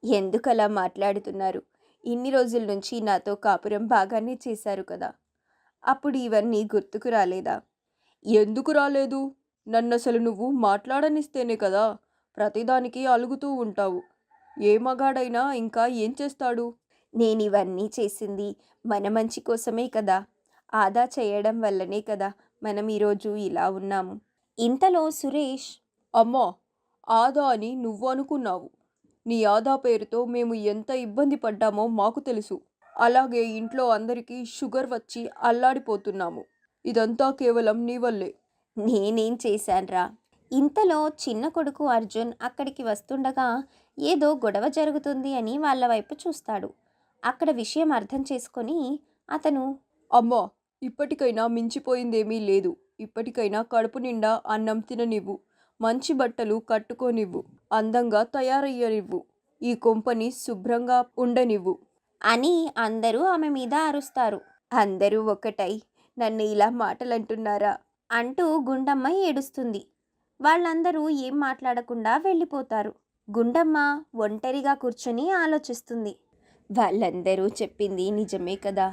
ఎందుకలా మాట్లాడుతున్నారు? ఇన్ని రోజుల నుంచి నాతో కాపురం బాగానే చేశారు కదా, అప్పుడు ఇవన్నీ గుర్తుకు రాలేదా? ఎందుకు రాలేదు? నన్నసలు నువ్వు మాట్లాడనిస్తేనే కదా ప్రతిదానికి అలుగుతూ ఉంటావు. ఏ మగాడైనా ఇంకా ఏం చేస్తాడు? నేనివన్నీ చేసింది మన మంచి కోసమే కదా, ఆదా చేయడం వల్లనే కదా మనం ఈరోజు ఇలా ఉన్నాము. ఇంతలో సురేష్, అమ్మా, ఆదా అని నువ్వు అనుకున్నావు. నీ ఆదా పేరుతో మేము ఎంత ఇబ్బంది పడ్డామో మాకు తెలుసు. అలాగే ఇంట్లో అందరికీ షుగర్ వచ్చి అల్లాడిపోతున్నాము. ఇదంతా కేవలం నీ వల్లే. నేనేం చేశాన్రా? ఇంతలో చిన్న కొడుకు అర్జున్ అక్కడికి వస్తుండగా ఏదో గొడవ జరుగుతుంది అని వాళ్ళ వైపు చూస్తాడు. అక్కడ విషయం అర్థం చేసుకొని అతను, అమ్మా, ఇప్పటికైనా మించిపోయిందేమీ లేదు. ఇప్పటికైనా కడుపు నిండా అన్నం తిననివ్వు. మంచి బట్టలు కట్టుకోనివ్వు. అందంగా తయారయ్యనివ్వు. ఈ కొంపని శుభ్రంగా ఉండనివ్వు అని అందరూ ఆమె మీద అరుస్తారు. అందరూ ఒకటై నన్ను ఇలా మాటలంటున్నారా అంటూ గుండమ్మ ఏడుస్తుంది. వాళ్ళందరూ ఏం మాట్లాడకుండా వెళ్ళిపోతారు. గుండమ్మ ఒంటరిగా కూర్చొని ఆలోచిస్తుంది. వాళ్ళందరూ చెప్పింది నిజమే కదా,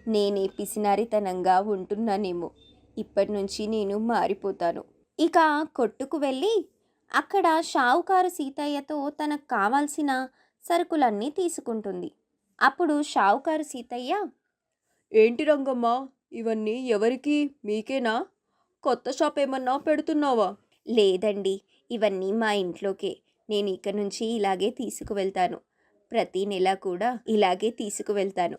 నేనే పిసినారితనంగా ఉంటున్నానేమో. ఇప్పటి నుంచి నేను మారిపోతాను. ఇక కొట్టుకు వెళ్ళి అక్కడ షావుకారు సీతయ్యతో తనకు కావాల్సిన సరుకులన్నీ తీసుకుంటుంది. అప్పుడు షావుకారు సీతయ్య, ఏంటి రంగమ్మ, ఇవన్నీ ఎవరికి? మీకేనా? కొత్త షాప్ ఏమన్నా పెడుతున్నావా? లేదండి, ఇవన్నీ మా ఇంట్లోకే. నేను ఇక నుంచి ఇలాగే తీసుకువెళ్తాను. ప్రతి నెల కూడా ఇలాగే తీసుకువెళ్తాను.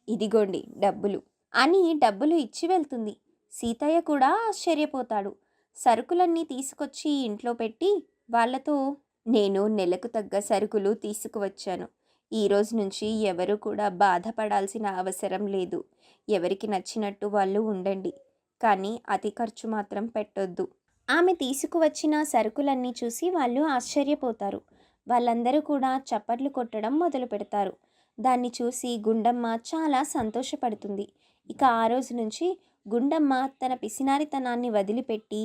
ఇదిగోండి డబ్బులు అని డబ్బులు ఇచ్చి వెళ్తుంది. సీతయ్య కూడా ఆశ్చర్యపోతాడు. సరుకులన్నీ తీసుకొచ్చి ఇంట్లో పెట్టి వాళ్ళతో, నేను నెలకు తగ్గ సరుకులు తీసుకువచ్చాను. ఈ రోజు నుంచి ఎవరు కూడా బాధపడాల్సిన అవసరం లేదు. ఎవరికి నచ్చినట్టు వాళ్ళు ఉండండి, కానీ అతి ఖర్చు మాత్రం పెట్టొద్దు. ఆమె తీసుకువచ్చిన సరుకులన్నీ చూసి వాళ్ళు ఆశ్చర్యపోతారు. వాళ్ళందరూ కూడా చప్పట్లు కొట్టడం మొదలు పెడతారు. దాన్ని చూసి గుండమ్మ చాలా సంతోషపడుతుంది. ఇక ఆ రోజు నుంచి గుండమ్మ తన పిసినారితనాన్ని వదిలిపెట్టి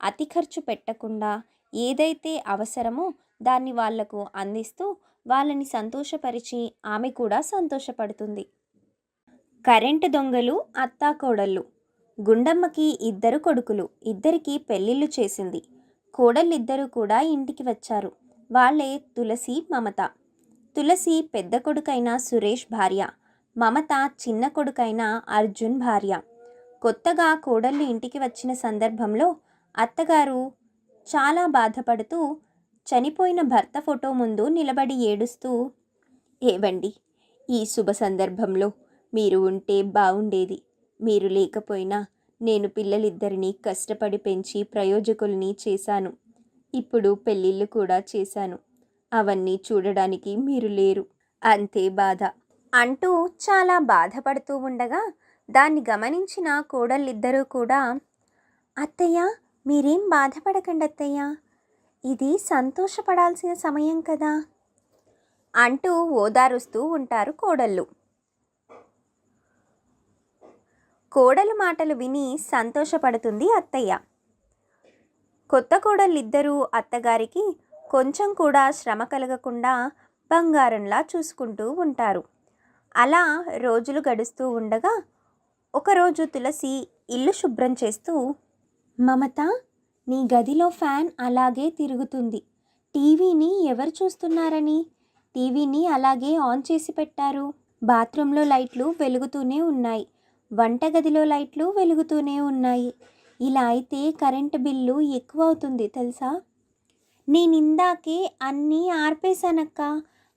అతి ఖర్చు పెట్టకుండా ఏదైతే అవసరమో దాన్ని వాళ్లకు అందిస్తూ వాళ్ళని సంతోషపరిచి ఆమె కూడా సంతోషపడుతుంది. కరెంటు దొంగలు అత్తాకోడళ్ళు. గుండమ్మకి 2 కొడుకులు. ఇద్దరికి పెళ్ళిళ్ళు చేసింది. కోడళ్ళిద్దరూ కూడా ఇంటికి వచ్చారు. వాళ్ళే తులసి, మమత. తులసి పెద్ద కొడుకైన సురేష్ భార్య. మమత చిన్న కొడుకైన అర్జున్ భార్య. కొత్తగా కోడళ్ళు ఇంటికి వచ్చిన సందర్భంలో అత్తగారు చాలా బాధపడుతూ చనిపోయిన భర్త ఫోటో ముందు నిలబడి ఏడుస్తూ, ఏవండి, ఈ శుభ సందర్భంలో మీరు ఉంటే బాగుండేది. మీరు లేకపోయినా నేను పిల్లలిద్దరినీ కష్టపడి పెంచి ప్రయోజకుల్ని చేశాను. ఇప్పుడు పెళ్ళిళ్ళు కూడా చేశాను. అవన్నీ చూడడానికి మీరు లేరు. అంతే బాధ అంటూ చాలా బాధపడుతూ ఉండగా దాన్ని గమనించిన కోడళ్ళిద్దరూ కూడా, అత్తయ్య, మీరేం బాధపడకండి అత్తయ్య, ఇది సంతోషపడాల్సిన సమయం కదా అంటూ ఓదారుస్తూ ఉంటారు కోడళ్ళు. కోడలు మాటలు విని సంతోషపడుతుంది అత్తయ్య. కొత్త కోడళ్ళిద్దరూ అత్తగారికి కొంచెం కూడా శ్రమ కలగకుండా బంగారంలా చూసుకుంటూ ఉంటారు. అలా రోజులు గడుస్తూ ఉండగా ఒకరోజు తులసి ఇల్లు శుభ్రం చేస్తూ, మమత, నీ గదిలో ఫ్యాన్ అలాగే తిరుగుతుంది. టీవీని ఎవరు చూస్తున్నారని టీవీని అలాగే ఆన్ చేసి పెట్టారు. బాత్రూంలో లైట్లు వెలుగుతూనే ఉన్నాయి. వంటగదిలో లైట్లు వెలుగుతూనే ఉన్నాయి. ఇలా అయితే కరెంటు బిల్లు ఎక్కువ అవుతుంది తెలుసా? నేనిందాకే అన్నీ ఆర్పేశానక్క,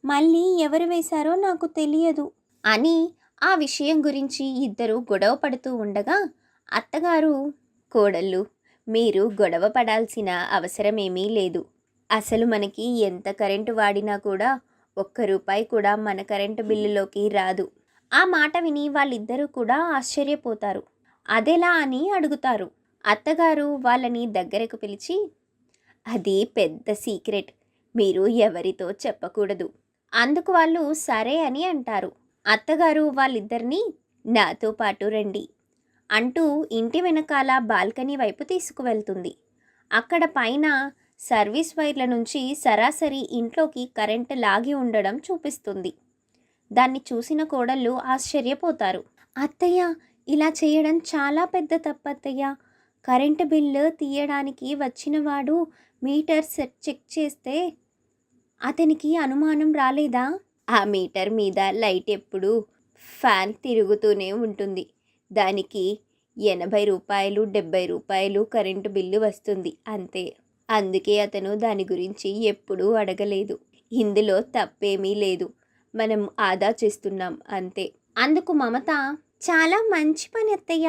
మళ్ళీ ఎవరు వేశారో నాకు తెలియదు అని ఆ విషయం గురించి ఇద్దరు గొడవ పడుతూ ఉండగా అత్తగారు, కోడళ్ళు, మీరు గొడవ పడాల్సిన అవసరమేమీ లేదు. అసలు మనకి ఎంత కరెంటు వాడినా కూడా ₹1 కూడా మన కరెంటు బిల్లులోకి రాదు. ఆ మాట విని వాళ్ళిద్దరూ కూడా ఆశ్చర్యపోతారు. అదెలా అని అడుగుతారు. అత్తగారు వాళ్ళని దగ్గరకు పిలిచి, అది పెద్ద సీక్రెట్, మీరు ఎవరితో చెప్పకూడదు. అందుకు వాళ్ళు సరే అని అంటారు. అత్తగారు వాళ్ళిద్దరినీ నాతో పాటు రండి అంటూ ఇంటి వెనకాల బాల్కనీ వైపు తీసుకువెళ్తుంది. అక్కడ పైన సర్వీస్ వైర్ల నుంచి సరాసరి ఇంట్లోకి కరెంటు లాగి ఉండడం చూపిస్తుంది. దాన్ని చూసిన కోడళ్ళు ఆశ్చర్యపోతారు. అత్తయ్య, ఇలా చేయడం చాలా పెద్ద తప్పు అత్తయ్య. కరెంటు బిల్లు తీయడానికి వచ్చినవాడు మీటర్ చెక్ చేస్తే అతనికి అనుమానం రాలేదా? ఆ మీటర్ మీద లైట్ ఎప్పుడు ఫ్యాన్ తిరుగుతూనే ఉంటుంది. దానికి ₹80, ₹70 కరెంటు బిల్లు వస్తుంది అంతే. అందుకే అతను దాని గురించి ఎప్పుడూ అడగలేదు. ఇందులో తప్పేమీ లేదు, మనం ఆదా చేస్తున్నాం అంతే. అందుకు మమత, చాలా మంచి పని అత్తయ్య.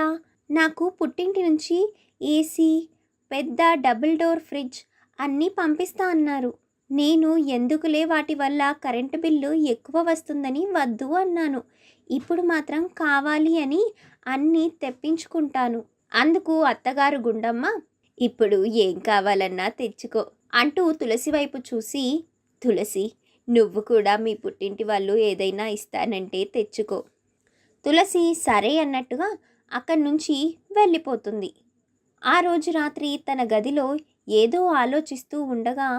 నాకు పుట్టింటి నుంచి ఏసీ, పెద్ద డబుల్ డోర్ ఫ్రిడ్జ్ అన్నీ పంపిస్తా అన్నారు. నేను ఎందుకులే వాటి వల్ల కరెంటు బిల్లు ఎక్కువ వస్తుందని వద్దు అన్నాను. ఇప్పుడు మాత్రం కావాలి అని అన్నీ తెప్పించుకుంటాను. అందుకు అత్తగారు గుండమ్మ, ఇప్పుడు ఏం కావాలన్నా తెచ్చుకో అంటూ తులసి వైపు చూసి, తులసి, నువ్వు కూడా మీ పుట్టింటి వాళ్ళు ఏదైనా ఇస్తానంటే తెచ్చుకో. తులసి సరే అన్నట్టుగా అక్కడి నుంచి వెళ్ళిపోతుంది. ఆ రోజు రాత్రి తన గదిలో ఏదో ఆలోచిస్తూ ఉండగా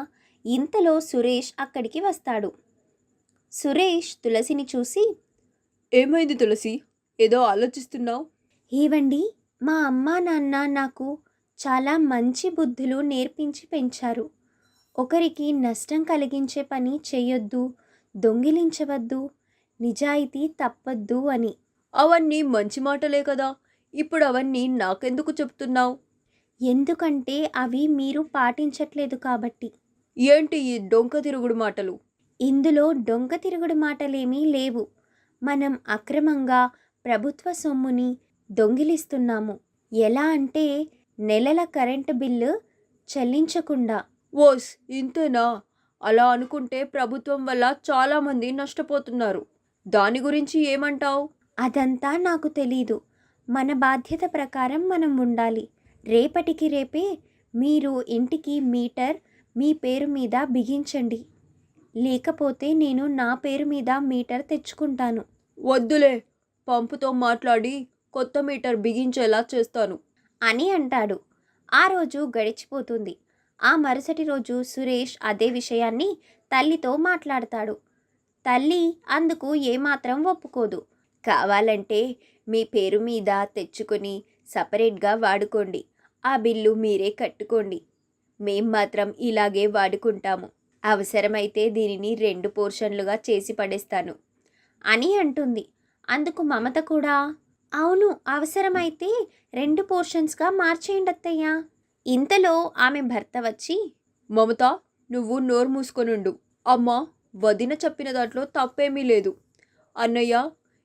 ఇంతలో సురేష్ అక్కడికి వస్తాడు. సురేష్ తులసిని చూసి, ఏమైంది తులసి? ఏదో ఆలోచిస్తున్నావు? ఏవండి, మా అమ్మా నాన్న నాకు చాలా మంచి బుద్ధులు నేర్పించి పెంచారు. ఒకరికి నష్టం కలిగించే పని చేయొద్దు, దొంగిలించవద్దు, నిజాయితీ తప్పొద్దు అని. అవన్నీ మంచి మాటలే కదా, ఇప్పుడు అవన్నీ నాకెందుకు చెప్తున్నావు? ఎందుకంటే అవి మీరు పాటించట్లేదు కాబట్టి. ఏంటి ఈ డొంక తిరుగుడు మాటలు? ఇందులో డొంక తిరుగుడు మాటలేమీ లేవు. మనం అక్రమంగా ప్రభుత్వ సొమ్ముని దొంగిలిస్తున్నాము. ఎలా అంటే నెలల కరెంటు బిల్లు చెల్లించకుండా. ఓస్ ఇంతేనా? అలా అనుకుంటే ప్రభుత్వం వల్ల చాలామంది నష్టపోతున్నారు. దాని గురించి ఏమంటావు? అదంతా నాకు తెలీదు. మన బాధ్యత ప్రకారం మనం ఉండాలి. రేపటికి రేపే మీరు ఇంటికి మీటర్ మీ పేరు మీద బిగించండి. లేకపోతే నేను నా పేరు మీద మీటర్ తెచ్చుకుంటాను. వద్దులే, పంపుతో మాట్లాడి కొత్త మీటర్ బిగించేలా చేస్తాను అని అంటాడు. ఆ రోజు గడిచిపోతుంది. ఆ మరుసటి రోజు సురేష్ అదే విషయాన్ని తల్లితో మాట్లాడతాడు. తల్లి అందుకు ఏమాత్రం ఒప్పుకోదు. కావాలంటే మీ పేరు మీద తెచ్చుకొని సపరేట్గా వాడుకోండి, ఆ బిల్లు మీరే కట్టుకోండి, మేం మాత్రం ఇలాగే వాడుకుంటాము, అవసరమైతే దీనిని 2 పోర్షన్లుగా చేసి పడేస్తాను అని అంటుంది. అందుకు మమత కూడా, అవును, అవసరమైతే 2 పోర్షన్స్గా మార్చేయండి అత్తయ్య. ఇంతలో ఆమె భర్త వచ్చి, మమత, నువ్వు నోరు మూసుకొనుండు. అమ్మా, వదిన చెప్పిన దాంట్లో తప్పేమీ లేదు. అన్నయ్య,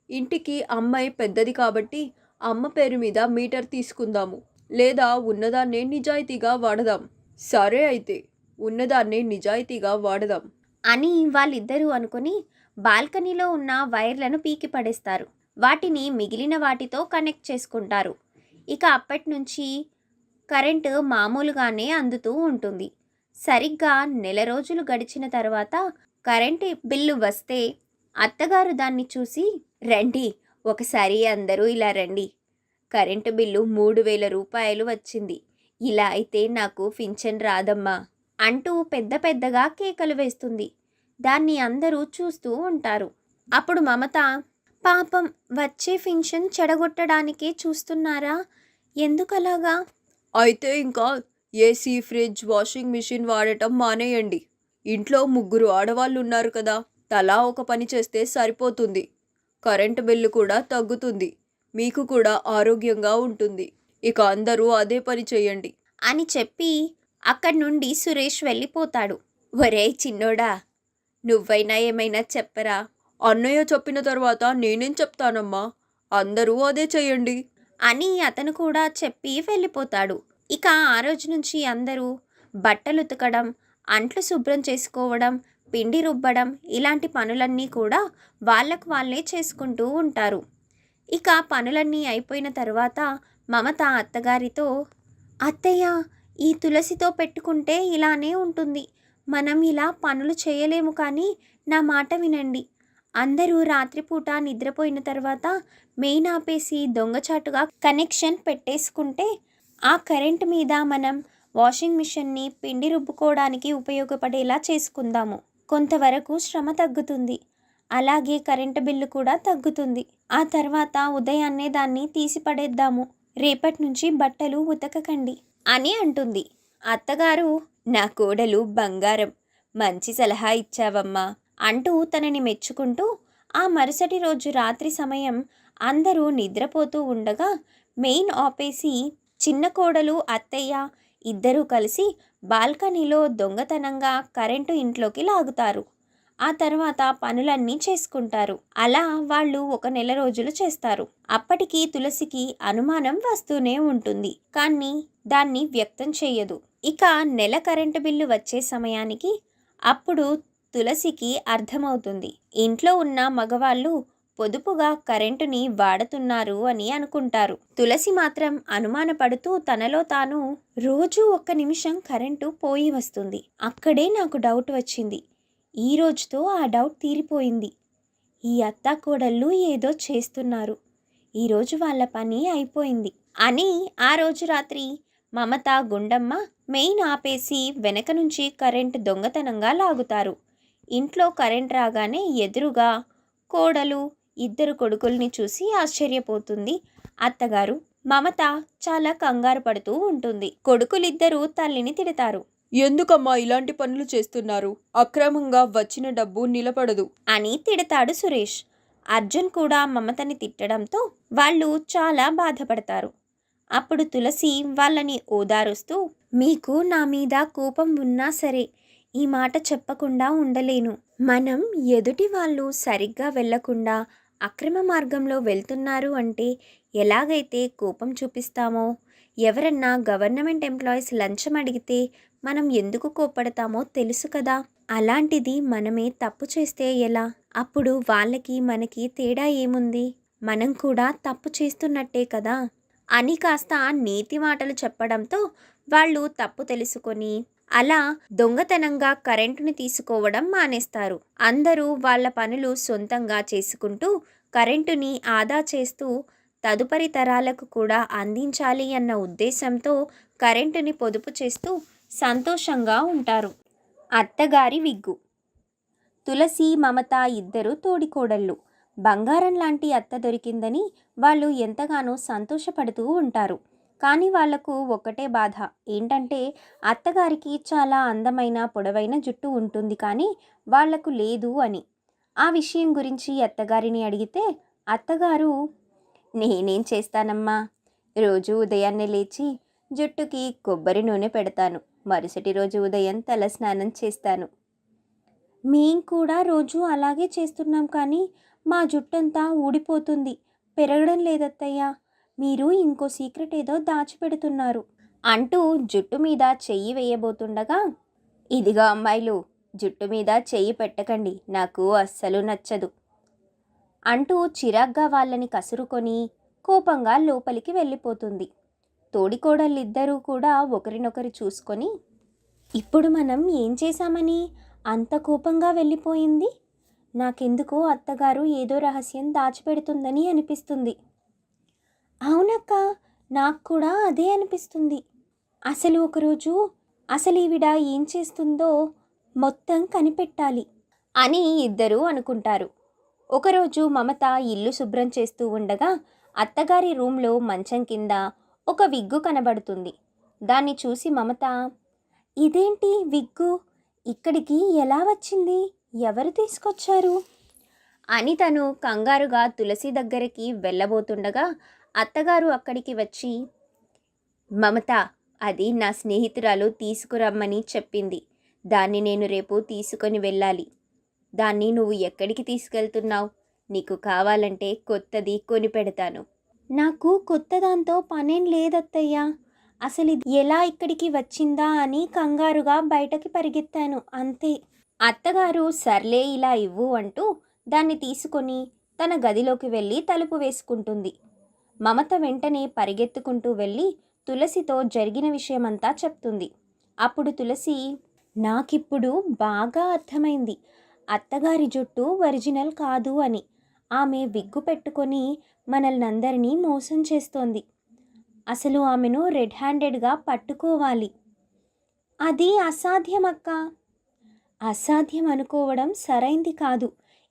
ఇంటికి అమ్మాయి పెద్దది కాబట్టి అమ్మ పేరు మీద మీటర్ తీసుకుందాము, లేదా ఉన్నదాన్నే నిజాయితీగా వాడదాం. సరే అయితే, ఉన్నదాన్నే నిజాయితీగా వాడదాం అని వాళ్ళిద్దరూ అనుకుని బాల్కనీలో ఉన్న వైర్లను పీకి పడేస్తారు. వాటిని మిగిలిన వాటితో కనెక్ట్ చేసుకుంటారు. ఇక అప్పటి నుంచి కరెంటు మామూలుగానే అందుతూ ఉంటుంది. సరిగ్గా నెల రోజులు గడిచిన తర్వాత కరెంటు బిల్లు వస్తే అత్తగారు దాన్ని చూసి, రండి, ఒకసారి అందరూ ఇలా రండి, కరెంటు బిల్లు 3,000 రూపాయలు వచ్చింది, ఇలా అయితే నాకు పింఛన్ రాదమ్మా అంటూ పెద్ద పెద్దగా కేకలు వేస్తుంది. దాన్ని అందరూ చూస్తూ ఉంటారు. అప్పుడు మమత, పాపం, వచ్చే పింఛన్ చెడగొట్టడానికే చూస్తున్నారా? ఎందుకలాగా? అయితే ఇంకా ఏసీ, ఫ్రిడ్జ్, వాషింగ్ మిషన్ వాడటం మానేయండి. ఇంట్లో 3 ఆడవాళ్ళు ఉన్నారు కదా, తలా ఒక పని చేస్తే సరిపోతుంది. కరెంటు బిల్లు కూడా తగ్గుతుంది, మీకు కూడా ఆరోగ్యంగా ఉంటుంది. ఇక అందరూ అదే పని చేయండి అని చెప్పి అక్కడి నుండి సురేష్ వెళ్ళిపోతాడు. ఒరేయ్ చిన్నోడా, నువ్వైనా ఏమైనా చెప్పరా? అన్నయ్య చెప్పిన తర్వాత నేనేం చెప్తానమ్మా, అందరూ అదే చెయ్యండి అని అతను కూడా చెప్పి వెళ్ళిపోతాడు. ఇక ఆ రోజు నుంచి అందరూ బట్టలు ఉతకడం, అంట్లు శుభ్రం చేసుకోవడం, పిండి రుబ్బడం, ఇలాంటి పనులన్నీ కూడా వాళ్ళకు వాళ్ళే చేసుకుంటూ ఉంటారు. ఇక పనులన్నీ అయిపోయిన తర్వాత మమత అత్తగారితో, అత్తయ్య, ఈ తులసితో పెట్టుకుంటే ఇలానే ఉంటుంది, మనం ఇలా పనులు చేయలేము, కానీ నా మాట వినండి. అందరూ రాత్రిపూట నిద్రపోయిన తర్వాత మెయిన్ ఆపేసి దొంగచాటుగా కనెక్షన్ పెట్టేసుకుంటే ఆ కరెంట్ మీద మనం వాషింగ్ మిషన్ని పిండి రుబ్బుకోవడానికి ఉపయోగపడేలా చేసుకుందాము. కొంతవరకు శ్రమ తగ్గుతుంది, అలాగే కరెంటు బిల్లు కూడా తగ్గుతుంది. ఆ తర్వాత ఉదయాన్నే దాన్ని తీసి పడేద్దాము, రేపటి నుంచి బట్టలు ఉతకకండి అని అంటుంది. అత్తగారు, నా కోడలు బంగారం, మంచి సలహా ఇచ్చావమ్మా అంటూ తనని మెచ్చుకుంటూ ఆ మరుసటి రోజు రాత్రి సమయం అందరూ నిద్రపోతూ ఉండగా మెయిన్ ఆపేసి చిన్న కోడలు, అత్తయ్య ఇద్దరూ కలిసి బాల్కనీలో దొంగతనంగా కరెంటు ఇంట్లోకి లాగుతారు. ఆ తర్వాత పనులన్నీ చేసుకుంటారు. అలా వాళ్ళు 1 నెల రోజులు చేస్తారు. అప్పటికి తులసికి అనుమానం వస్తూనే ఉంటుంది, కానీ దాన్ని వ్యక్తం చేయదు. ఇక నెల కరెంటు బిల్లు వచ్చే సమయానికి అప్పుడు తులసికి అర్థమవుతుంది, ఇంట్లో ఉన్న మగవాళ్ళు పొదుపుగా కరెంటుని వాడుతున్నారు అని అనుకుంటారు. తులసి మాత్రం అనుమానపడుతూ తనలో తాను, రోజు ఒక్క నిమిషం కరెంటు పోయి వస్తుంది. అక్కడే నాకు డౌట్ వచ్చింది. ఈ రోజుతో ఆ డౌట్ తీరిపోయింది. ఈ అత్తాకోడళ్ళు ఏదో చేస్తున్నారు. ఈరోజు వాళ్ళ పని అయిపోయింది అని ఆ రోజు రాత్రి మమత, గుండమ్మ మెయిన్ ఆపేసి వెనక నుంచి కరెంటు దొంగతనంగా లాగుతారు. ఇంట్లో కరెంట్ రాగానే ఎదురుగా కోడలు, ఇద్దరు కొడుకుల్ని చూసి ఆశ్చర్యపోతుంది అత్తగారు. మమత చాలా కంగారు పడుతూ ఉంటుంది. కొడుకులిద్దరూ తల్లిని తిడతారు. ఎందుకమ్మా ఇలాంటి పనులు చేస్తున్నారు? అక్రమంగా వచ్చిన డబ్బు నిలబడదు అని తిడతాడు సురేష్. అర్జున్ కూడా మమతని తిట్టడంతో వాళ్ళు చాలా బాధపడతారు. అప్పుడు తులసి వాళ్ళని ఓదారుస్తూ, మీకు నా మీద కోపం ఉన్నా సరే ఈ మాట చెప్పకుండా ఉండలేను. మనం ఎదుటి వాళ్ళు సరిగ్గా వెళ్లకుండా అక్రమ మార్గంలో వెళ్తున్నారు అంటే ఎలాగైతే కోపం చూపిస్తామో, ఎవరన్నా గవర్నమెంట్ ఎంప్లాయీస్ లంచం అడిగితే మనం ఎందుకు కోప్పడతామో తెలుసు కదా. అలాంటిది మనమే తప్పు చేస్తే ఎలా? అప్పుడు వాళ్ళకి మనకి తేడా ఏముంది? మనం కూడా తప్పు చేస్తున్నట్టే కదా అని కాస్త నీతి మాటలు చెప్పడంతో వాళ్ళు తప్పు తెలుసుకొని అలా దొంగతనంగా కరెంటుని తీసుకోవడం మానేస్తారు. అందరూ వాళ్ళ పనులు సొంతంగా చేసుకుంటూ కరెంటుని ఆదా చేస్తూ తదుపరి తరాలకు కూడా అందించాలి అన్న ఉద్దేశంతో కరెంటుని పొదుపు చేస్తూ సంతోషంగా ఉంటారు. అత్తగారి విగ్గు. తులసి, మమత ఇద్దరు తోడికోడళ్ళు. బంగారం లాంటి అత్త దొరికిందని వాళ్ళు ఎంతగానో సంతోషపడుతూ ఉంటారు. కానీ వాళ్లకు ఒక్కటే బాధ ఏంటంటే అత్తగారికి చాలా అందమైన పొడవైన జుట్టు ఉంటుంది కానీ వాళ్లకు లేదు అని. ఆ విషయం గురించి అత్తగారిని అడిగితే అత్తగారు, నేనేం చేస్తానమ్మా, రోజు ఉదయాన్నే లేచి జుట్టుకి కొబ్బరి నూనె పెడతాను, మరుసటి రోజు ఉదయం తల స్నానం చేస్తాను. మేం కూడా రోజు అలాగే చేస్తున్నాం కానీ మా జుట్టంతా ఊడిపోతుంది, పెరగడం లేదత్తయ్యా, మీరు ఇంకో సీక్రెట్ ఏదో దాచిపెడుతున్నారు అంటూ జుట్టు మీద చెయ్యి వేయబోతుండగా, ఇదిగా అమ్మాయిలు, జుట్టు మీద చెయ్యి పెట్టకండి, నాకు అస్సలు నచ్చదు అంటూ చిరాగ్గా వాళ్ళని కసురుకొని కోపంగా లోపలికి వెళ్ళిపోతుంది. తోడికోడళ్ళిద్దరూ కూడా ఒకరినొకరు చూసుకొని, ఇప్పుడు మనం ఏం చేశామని అంత కోపంగా వెళ్ళిపోయింది? నాకెందుకో అత్తగారు ఏదో రహస్యం దాచిపెడుతుందని అనిపిస్తుంది. అవునక్క, నాకు కూడా అదే అనిపిస్తుంది. అసలు ఒకరోజు ఈవిడ ఏం చేస్తుందో మొత్తం కనిపెట్టాలి అని ఇద్దరూ అనుకుంటారు. ఒకరోజు మమత ఇల్లు శుభ్రం చేస్తూ ఉండగా అత్తగారి రూమ్లో మంచం కింద ఒక విగ్గు కనబడుతుంది. దాన్ని చూసి మమత, ఇదేంటి విగ్గు ఇక్కడికి ఎలా వచ్చింది, ఎవరు తీసుకొచ్చారు అని తను కంగారుగా తులసి దగ్గరికి వెళ్ళబోతుండగా అత్తగారు అక్కడికి వచ్చి, మమత, అది నా స్నేహితురాలు తీసుకురమ్మని చెప్పింది, దాన్ని నేను రేపు తీసుకొని వెళ్ళాలి. దాన్ని నువ్వు ఎక్కడికి తీసుకెళ్తున్నావు? నీకు కావాలంటే కొత్తది కొని పెడతాను. నాకు కొత్త దాంతో పనేం లేదత్తయ్యా, అసలు ఇది ఎలా ఇక్కడికి వచ్చిందా అని కంగారుగా బయటకి పరిగెత్తాను అంతే. అత్తగారు సర్లే ఇలా ఇవ్వు అంటూ దాన్ని తీసుకొని తన గదిలోకి వెళ్ళి తలుపు వేసుకుంటుంది. మమత వెంటనే పరిగెత్తుకుంటూ వెళ్ళి తులసితో జరిగిన విషయమంతా చెప్తుంది. అప్పుడు తులసి, నాకిప్పుడు బాగా అర్థమైంది, అత్తగారి జుట్టు ఒరిజినల్ కాదు అని. ఆమె విగ్గు పెట్టుకొని మనల్నందరినీ మోసం చేస్తోంది. అసలు ఆమెను రెడ్ హ్యాండెడ్గా పట్టుకోవాలి. అది అసాధ్యమక్క. అసాధ్యం అనుకోవడం సరైంది కాదు,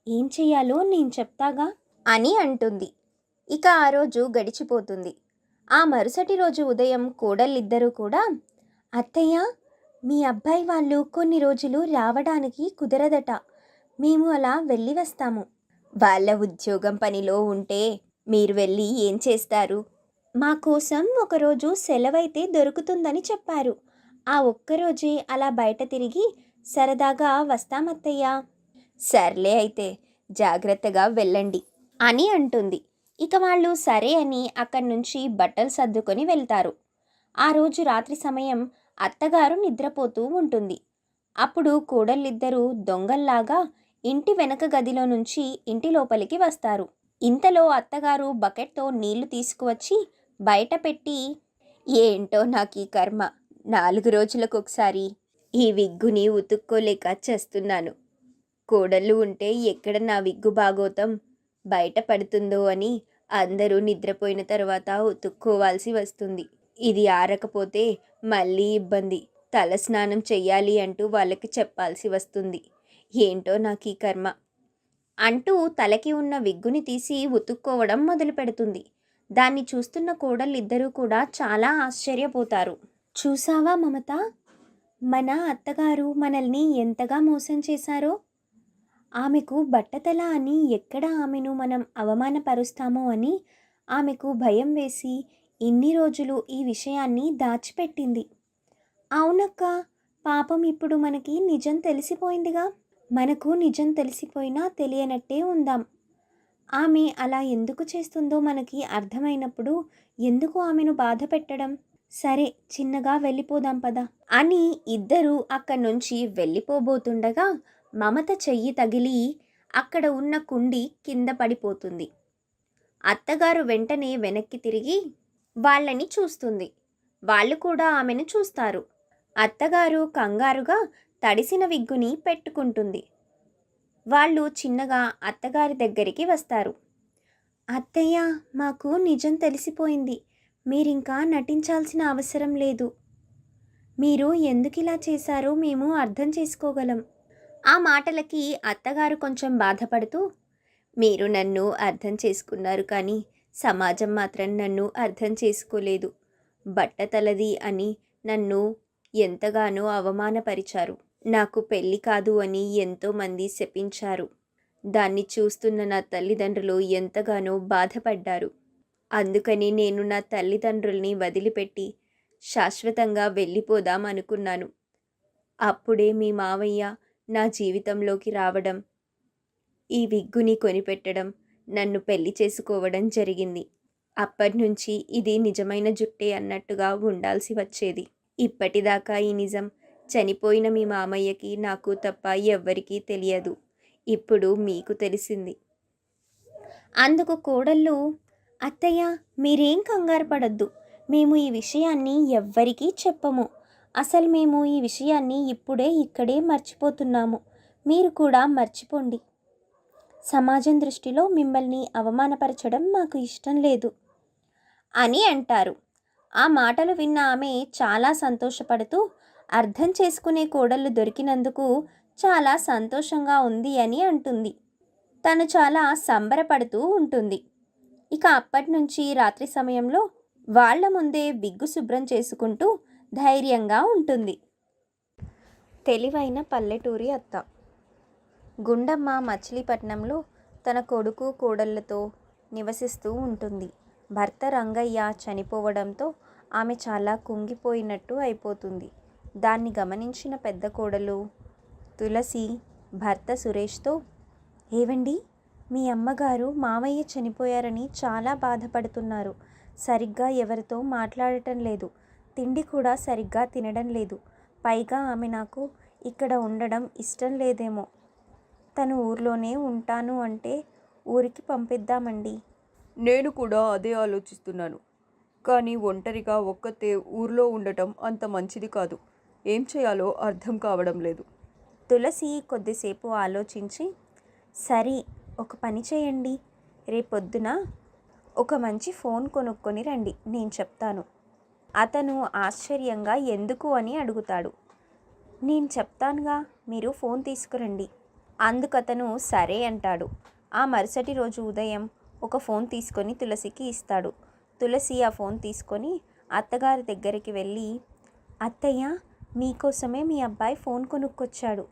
ఏం చెయ్యాలో నేను చెప్తాగా అని అంటుంది. ఇక ఆ రోజు గడిచిపోతుంది. ఆ మరుసటి రోజు ఉదయం కోడళ్ళిద్దరూ కూడా, అత్తయ్య, మీ అబ్బాయి వాళ్ళు కొన్ని రోజులు రావడానికి కుదరదట, మేము అలా వెళ్ళి వస్తాము. వాళ్ళ ఉద్యోగం పనిలో ఉంటే మీరు వెళ్ళి ఏం చేస్తారు? మా కోసం ఒకరోజు సెలవైతే దొరుకుతుందని చెప్పారు. ఆ ఒక్కరోజే అలా బయట తిరిగి సరదాగా వస్తామత్తయ్యా. సర్లే అయితే, జాగ్రత్తగా వెళ్ళండి అని అంటుంది. ఇక వాళ్ళు సరే అని అక్కడి నుంచి బట్టలు సర్దుకొని వెళ్తారు. ఆ రోజు రాత్రి సమయం అత్తగారు నిద్రపోతూ ఉంటుంది. అప్పుడు కోడళ్ళిద్దరూ దొంగల్లాగా ఇంటి వెనక గదిలో నుంచి ఇంటి లోపలికి వస్తారు. ఇంతలో అత్తగారు బకెట్తో నీళ్లు తీసుకువచ్చి బయట పెట్టి, ఏంటో నాకు ఈ కర్మ, 4 రోజులకొకసారి ఈ విగ్గుని ఉతుక్కోలేక చేస్తున్నాను. కోడళ్ళు ఉంటే ఎక్కడ నా విగ్గు బాగోతం బయట పడుతుందో అని అందరూ నిద్రపోయిన తర్వాత ఉతుక్కోవాల్సి వస్తుంది. ఇది ఆరకపోతే మళ్ళీ ఇబ్బంది. తల స్నానం చెయ్యాలి అంటూ వాళ్ళకి చెప్పాల్సి వస్తుంది. ఏంటో నాకు ఈ కర్మ అంటూ తలకి ఉన్న విగ్గుని తీసి ఉతుక్కోవడం మొదలు పెడుతుంది. దాన్ని చూస్తున్న కోడళ్ళిద్దరూ కూడా చాలా ఆశ్చర్యపోతారు. చూసావా మమత, మన అత్తగారు మనల్ని ఎంతగా మోసం చేశారో. ఆమెకు బట్టతల అని ఎక్కడ ఆమెను మనం అవమానపరుస్తామో అని ఆమెకు భయం వేసి ఇన్ని రోజులు ఈ విషయాన్ని దాచిపెట్టింది. అవునక్క, పాపం ఇప్పుడు మనకి నిజం తెలిసిపోయిందిగా. మనకు నిజం తెలిసిపోయినా తెలియనట్టే ఉందాం. ఆమె అలా ఎందుకు చేస్తుందో మనకి అర్థమైనప్పుడు ఎందుకు ఆమెను బాధ పెట్టడం? సరే, చిన్నగా వెళ్ళిపోదాం పద అని ఇద్దరూ అక్కడి నుంచి వెళ్ళిపోబోతుండగా మమత చెయ్యి తగిలి అక్కడ ఉన్న కుండి కింద పడిపోతుంది. అత్తగారు వెంటనే వెనక్కి తిరిగి వాళ్ళని చూస్తుంది. వాళ్ళు కూడా ఆమెను చూస్తారు. అత్తగారు కంగారుగా తడిసిన విగ్గుని పెట్టుకుంటుంది. వాళ్ళు చిన్నగా అత్తగారి దగ్గరికి వస్తారు. అత్తయ్య, మాకు నిజం తెలిసిపోయింది. మీరింకా నటించాల్సిన అవసరం లేదు. మీరు ఎందుకిలా చేశారో మేము అర్థం చేసుకోగలం. ఆ మాటలకి అత్తగారు కొంచెం బాధపడుతూ, మీరు నన్ను అర్థం చేసుకున్నారు కానీ సమాజం మాత్రం నన్ను అర్థం చేసుకోలేదు. బట్టతలది అని నన్ను ఎంతగానో అవమానపరిచారు. నాకు పెళ్ళి కాదు అని ఎంతోమంది శపించారు. దాన్ని చూస్తున్న నా తల్లిదండ్రులు ఎంతగానో బాధపడ్డారు. అందుకని నేను నా తల్లిదండ్రుల్ని వదిలిపెట్టి శాశ్వతంగా వెళ్ళిపోదాం అనుకున్నాను. అప్పుడే మీ మావయ్య నా జీవితంలోకి రావడం, ఈ విగ్గుని కొనిపెట్టడం, నన్ను పెళ్లి చేసుకోవడం జరిగింది. అప్పటినుంచి ఇది నిజమైన జుట్టే అన్నట్టుగా ఉండాల్సి వచ్చేది. ఇప్పటిదాకా ఈ నిజం చనిపోయిన మీ మామయ్యకి నాకు తప్ప ఎవ్వరికీ తెలియదు. ఇప్పుడు మీకు తెలిసింది. అందుకు కోడళ్ళు, అత్తయ్య, మీరేం కంగారు పడద్దు. మేము ఈ విషయాన్ని ఎవ్వరికీ చెప్పము. అసలు మేము ఈ విషయాన్ని ఇప్పుడే ఇక్కడే మర్చిపోతున్నాము. మీరు కూడా మర్చిపోండి. సమాజం దృష్టిలో మిమ్మల్ని అవమానపరచడం మాకు ఇష్టం లేదు అని అంటారు. ఆ మాటలు విన్న ఆమె చాలా సంతోషపడుతూ అర్థం చేసుకునే కోడళ్ళు దొరికినందుకు చాలా సంతోషంగా ఉంది అని అంటుంది. తను చాలా సంబరపడుతూ ఉంటుంది. ఇక అప్పటి నుంచి రాత్రి సమయంలో వాళ్ళ ముందే విగ్గు శుభ్రం చేసుకుంటూ ధైర్యంగా ఉంటుంది. తెలివైన పల్లెటూరి అత్త. గుండమ్మ మచిలీపట్నంలో తన కొడుకు కోడళ్లతో నివసిస్తూ ఉంటుంది. భర్త రంగయ్య చనిపోవడంతో ఆమె చాలా కుంగిపోయినట్టు అయిపోతుంది. దాన్ని గమనించిన పెద్ద కోడలు తులసి భర్త సురేష్తో, ఏవండి, మీ అమ్మగారు మామయ్య చనిపోయారని చాలా బాధపడుతున్నారు. సరిగ్గా ఎవరితో మాట్లాడటం లేదు. తిండి కూడా సరిగ్గా తినడం లేదు. పైగా ఆమె నాకు ఇక్కడ ఉండడం ఇష్టం లేదేమో. తను ఊర్లోనే ఉంటాను అంటే ఊరికి పంపిద్దామండి. నేను కూడా అదే ఆలోచిస్తున్నాను. కానీ ఒంటరిగా ఒక్కతే ఊర్లో ఉండటం అంత మంచిది కాదు. ఏం చేయాలో అర్థం కావడం లేదు. తులసి కొద్దిసేపు ఆలోచించి, సరే, ఒక పని చేయండి. రేపొద్దున ఒక మంచి ఫోన్ కొనుక్కొని రండి, నేను చెప్తాను. అతను ఆశ్చర్యంగా ఎందుకు అని అడుగుతాడు. నేను చెప్తానుగా, మీరు ఫోన్ తీసుకురండి. అందుకతను సరే అంటాడు. ఆ మరుసటి రోజు ఉదయం ఒక ఫోన్ తీసుకొని తులసికి ఇస్తాడు. తులసి ఆ ఫోన్ తీసుకొని అత్తగారి దగ్గరికి వెళ్ళి, అత్తయ్య, మీకోసమే మీ అబ్బాయి ఫోన్ కొనుక్కొచ్చాడు.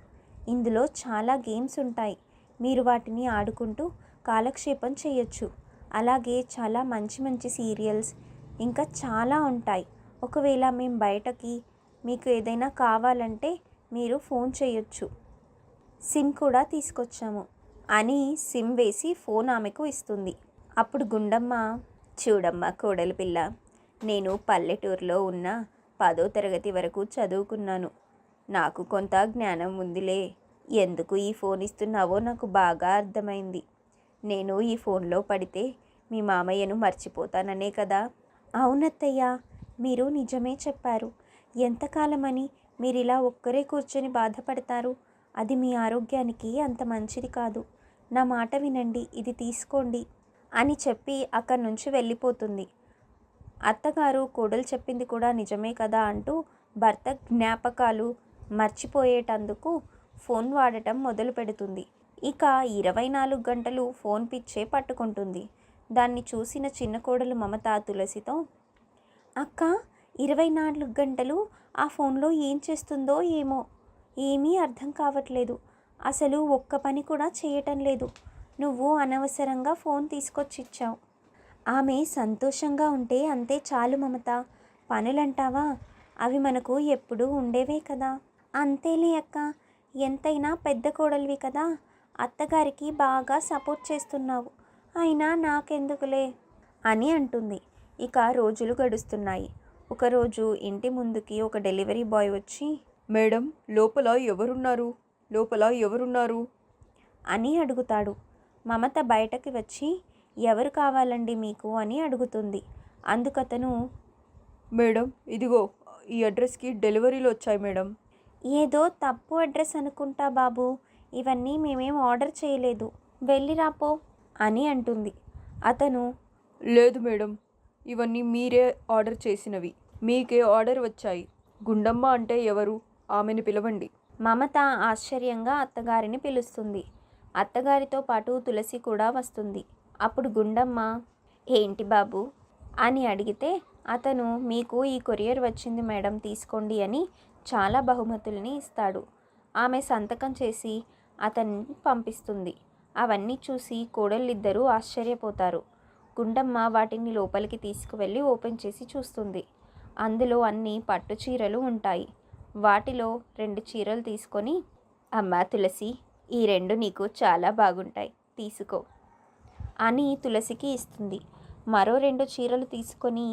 ఇందులో చాలా గేమ్స్ ఉంటాయి. మీరు వాటిని ఆడుకుంటూ కాలక్షేపం చేయొచ్చు. అలాగే చాలా మంచి మంచి సీరియల్స్ ఇంకా చాలా ఉంటాయి. ఒకవేళ మేము బయటకి మీకు ఏదైనా కావాలంటే మీరు ఫోన్ చేయొచ్చు. సిమ్ కూడా తీసుకొచ్చాము అని సిమ్ వేసి ఫోన్ ఆమెకు ఇస్తుంది. అప్పుడు గుండమ్మ, చూడమ్మా కోడలి పిల్ల, నేను పల్లెటూరులో ఉన్న 10వ తరగతి వరకు చదువుకున్నాను. నాకు కొంత జ్ఞానం ఉందిలే. ఎందుకు ఈ ఫోన్ ఇస్తున్నావో నాకు బాగా అర్థమైంది. నేను ఈ ఫోన్లో పడితే మీ మామయ్యను మర్చిపోతాననే కదా. అవునత్తయ్య, మీరు నిజమే చెప్పారు. ఎంతకాలమని మీరు ఇలా ఒక్కరే కూర్చొని బాధపడతారు? అది మీ ఆరోగ్యానికి అంత మంచిది కాదు. నా మాట వినండి, ఇది తీసుకోండి అని చెప్పి అక్కడి నుంచి వెళ్ళిపోతుంది. అత్తగారు కోడలు చెప్పింది కూడా నిజమే కదా అంటూ భర్త జ్ఞాపకాలు మర్చిపోయేటందుకు ఫోన్ వాడటం మొదలు పెడుతుంది. ఇక 24 గంటలు ఫోన్ పిచ్చే పట్టుకుంటుంది. దాన్ని చూసిన చిన్న కోడలు మమత తులసితో, అక్క 24 గంటలు ఆ ఫోన్లో ఏం చేస్తుందో ఏమో, ఏమీ అర్థం కావట్లేదు. అసలు ఒక్క పని కూడా చేయటం లేదు. నువ్వు అనవసరంగా ఫోన్ తీసుకొచ్చిచ్చావు. ఆమె సంతోషంగా ఉంటే అంతే చాలు మమత. పనులంటావా, అవి మనకు ఎప్పుడూ ఉండేవే కదా. అంతేలే అక్క, ఎంతైనా పెద్ద కోడలివి కదా, అత్తగారికి బాగా సపోర్ట్ చేస్తున్నావు. అయినా నాకెందుకులే అని అంటుంది. ఇక రోజులు గడుస్తున్నాయి. ఒకరోజు ఇంటి ముందుకి ఒక డెలివరీ బాయ్ వచ్చి, మేడం, లోపల ఎవరున్నారు అని అడుగుతాడు. మమత బయటకి వచ్చి, ఎవరు కావాలండి మీకు అని అడుగుతుంది. అందుకతను, మేడం, ఇదిగో ఈ అడ్రస్కి డెలివరీలు వచ్చాయి మేడం. ఏదో తప్పు అడ్రస్ అనుకుంటా బాబు, ఇవన్నీ మేమేం ఆర్డర్ చేయలేదు, వెళ్ళిరాపో అని అంటుంది. అతను, లేదు మేడం, ఇవన్నీ మీరే ఆర్డర్ చేసినవి, మీకే ఆర్డర్ వచ్చాయి. గుండమ్మ అంటే ఎవరు? ఆమెను పిలవండి. మమత ఆశ్చర్యంగా అత్తగారిని పిలుస్తుంది. అత్తగారితో పాటు తులసి కూడా వస్తుంది. అప్పుడు గుండమ్మ, ఏంటి బాబు అని అడిగితే అతను, మీకు ఈ కొరియర్ వచ్చింది మేడం, తీసుకోండి అని చాలా బహుమతుల్ని ఇస్తాడు. ఆమె సంతకం చేసి అతన్ని పంపిస్తుంది. అవన్నీ చూసి కోడళ్ళిద్దరూ ఆశ్చర్యపోతారు. గుండమ్మ వాటిని లోపలికి తీసుకువెళ్ళి ఓపెన్ చేసి చూస్తుంది. అందులో అన్ని పట్టు చీరలు ఉంటాయి. వాటిలో 2 చీరలు తీసుకొని, అమ్మా తులసి, ఈ 2 నీకు చాలా బాగుంటాయి, తీసుకో అని తులసికి ఇస్తుంది. మరో 2 చీరలు తీసుకొని,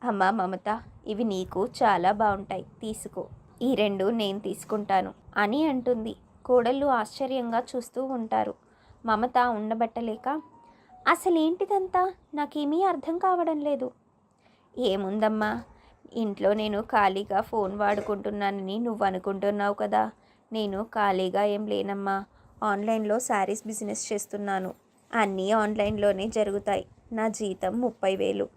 అమ్మా మమత, ఇవి నీకు చాలా బాగుంటాయి, తీసుకో, ఈ 2 నేను తీసుకుంటాను అని అంటుంది. కోడళ్ళు ఆశ్చర్యంగా చూస్తూ ఉంటారు. మమత ఉండబట్టలేక, అసలేంటిదంతా, నాకేమీ అర్థం కావడం లేదు. ఏముందమ్మా, ఇంట్లో నేను ఖాళీగా ఫోన్ వాడుకుంటున్నానని నువ్వు అనుకుంటున్నావు కదా. నేను ఖాళీగా ఏం లేనమ్మా, ఆన్లైన్లో శారీస్ బిజినెస్ చేస్తున్నాను. అన్నీ ఆన్లైన్లోనే జరుగుతాయి. నా జీతం 30,000.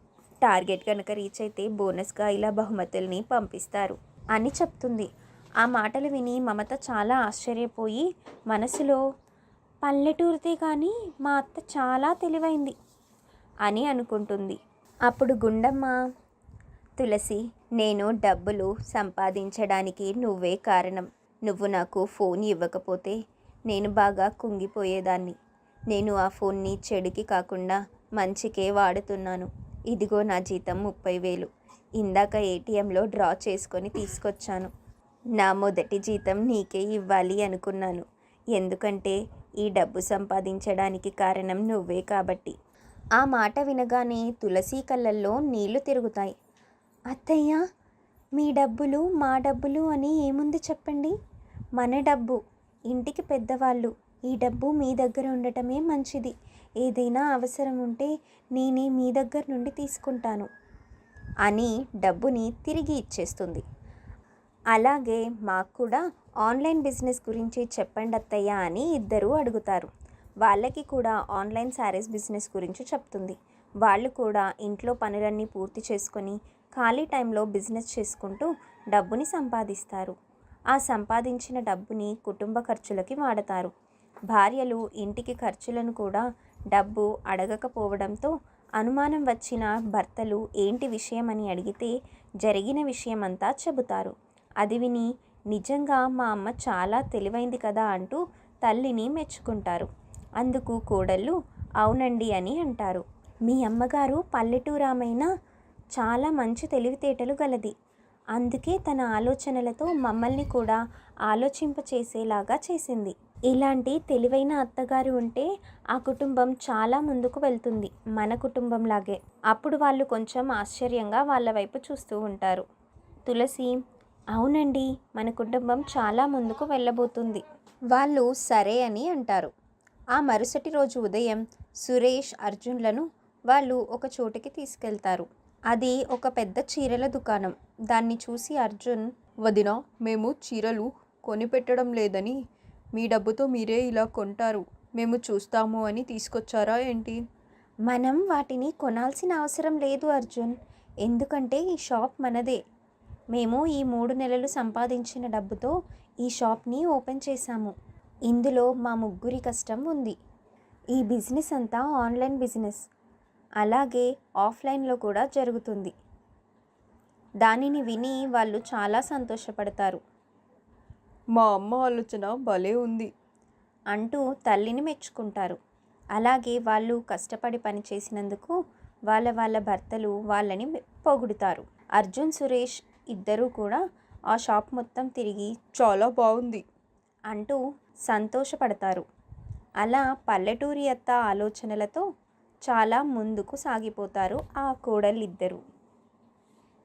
టార్గెట్ కనుక రీచ్ అయితే బోనస్గా ఇలా బహుమతుల్ని పంపిస్తారు అని చెప్తుంది. ఆ మాటలు విని మమత చాలా ఆశ్చర్యపోయి మనసులో, పల్లెటూరితే కానీ మా అత్త చాలా తెలివైంది అని అనుకుంటుంది. అప్పుడు గుండమ్మ, తులసి, నేను డబ్బులు సంపాదించడానికి నువ్వే కారణం. నువ్వు నాకు ఫోన్ ఇవ్వకపోతే నేను బాగా కుంగిపోయేదాన్ని. నేను ఆ ఫోన్ని చెడుకి కాకుండా మంచికే వాడుతున్నాను. ఇదిగో నా జీతం 30,000. ఇందాక ఏటీఎంలో డ్రా చేసుకొని తీసుకొచ్చాను. నా మొదటి జీతం నీకే ఇవ్వాలి అనుకున్నాను. ఎందుకంటే ఈ డబ్బు సంపాదించడానికి కారణం నువ్వే కాబట్టి. ఆ మాట వినగానే తులసి కళ్ళల్లో నీళ్లు తిరుగుతాయి. అత్తయ్య, మీ డబ్బులు మా డబ్బులు అని ఏముంది చెప్పండి. మన డబ్బు, ఇంటికి పెద్దవాళ్ళు. ఈ డబ్బు మీ దగ్గర ఉండటమే మంచిది. ఏదైనా అవసరం ఉంటే నేనే మీ దగ్గర నుండి తీసుకుంటాను అని డబ్బుని తిరిగి ఇచ్చేస్తుంది. అలాగే మాకు కూడా ఆన్లైన్ బిజినెస్ గురించి చెప్పండి అత్తయ్య అని ఇద్దరూ అడుగుతారు. వాళ్ళకి కూడా ఆన్లైన్ శారీస్ బిజినెస్ గురించి చెప్తుంది. వాళ్ళు కూడా ఇంట్లో పనులన్నీ పూర్తి చేసుకొని ఖాళీ టైంలో బిజినెస్ చేసుకుంటూ డబ్బుని సంపాదిస్తారు. ఆ సంపాదించిన డబ్బుని కుటుంబ ఖర్చులకి వాడతారు. భార్యలు ఇంటికి ఖర్చులను కూడా డబ్బు అడగకపోవడంతో అనుమానం వచ్చిన భర్తలు ఏంటి విషయమని అడిగితే జరిగిన విషయమంతా చెబుతారు. అది విని, నిజంగా మా అమ్మ చాలా తెలివైంది కదా అంటూ తల్లిని మెచ్చుకుంటారు. అందుకు కోడళ్ళు అవునండి అని అంటారు. మీ అమ్మగారు పల్లెటూరామైనా చాలా మంచి తెలివితేటలు గలది. అందుకే తన ఆలోచనలతో మమ్మల్ని కూడా ఆలోచింపచేసేలాగా చేసింది. ఇలాంటి తెలివైన అత్తగారు ఉంటే ఆ కుటుంబం చాలా ముందుకు వెళ్తుంది, మన కుటుంబంలాగే. అప్పుడు వాళ్ళు కొంచెం ఆశ్చర్యంగా వాళ్ళ వైపు చూస్తూ ఉంటారు. తులసి, అవునండి, మన కుటుంబం చాలా ముందుకు వెళ్ళబోతుంది. వాళ్ళు సరే అని అంటారు. ఆ మరుసటి రోజు ఉదయం సురేష్ అర్జున్లను వాళ్ళు ఒక చోటుకి తీసుకెళ్తారు. అది ఒక పెద్ద చీరల దుకాణం. దాన్ని చూసి అర్జున్, వదినా, మేము చీరలు కొనిపెట్టడం లేదని, మీ డబ్బుతో మీరే ఇలా కొంటారు, మేము చూస్తాము అని తీసుకొచ్చారా ఏంటి? మనం వాటిని కొనాల్సిన అవసరం లేదు అర్జున్, ఎందుకంటే ఈ షాప్ మనదే. మేము ఈ 3 నెలలు సంపాదించిన డబ్బుతో ఈ షాప్ని ఓపెన్ చేశాము. ఇందులో మా ముగ్గురి కష్టం ఉంది. ఈ బిజినెస్ అంతా ఆన్లైన్ బిజినెస్, అలాగే ఆఫ్లైన్లో కూడా జరుగుతుంది. దానిని విని వాళ్ళు చాలా సంతోషపడతారు మా అమ్మ ఆలోచన భలే ఉంది. అంటూ తల్లిని మెచ్చుకుంటారు. అలాగే వాళ్ళు కష్టపడి పనిచేసినందుకు వాళ్ళ భర్తలు వాళ్ళని పొగుడుతారు. అర్జున్, సురేష్ ఇద్దరూ కూడా ఆ షాప్ మొత్తం తిరిగి చాలా బాగుంది. అంటూ సంతోషపడతారు. అలా పల్లెటూరి అత్త ఆలోచనలతో చాలా ముందుకు సాగిపోతారు ఆ కోడళ్ళిద్దరూ.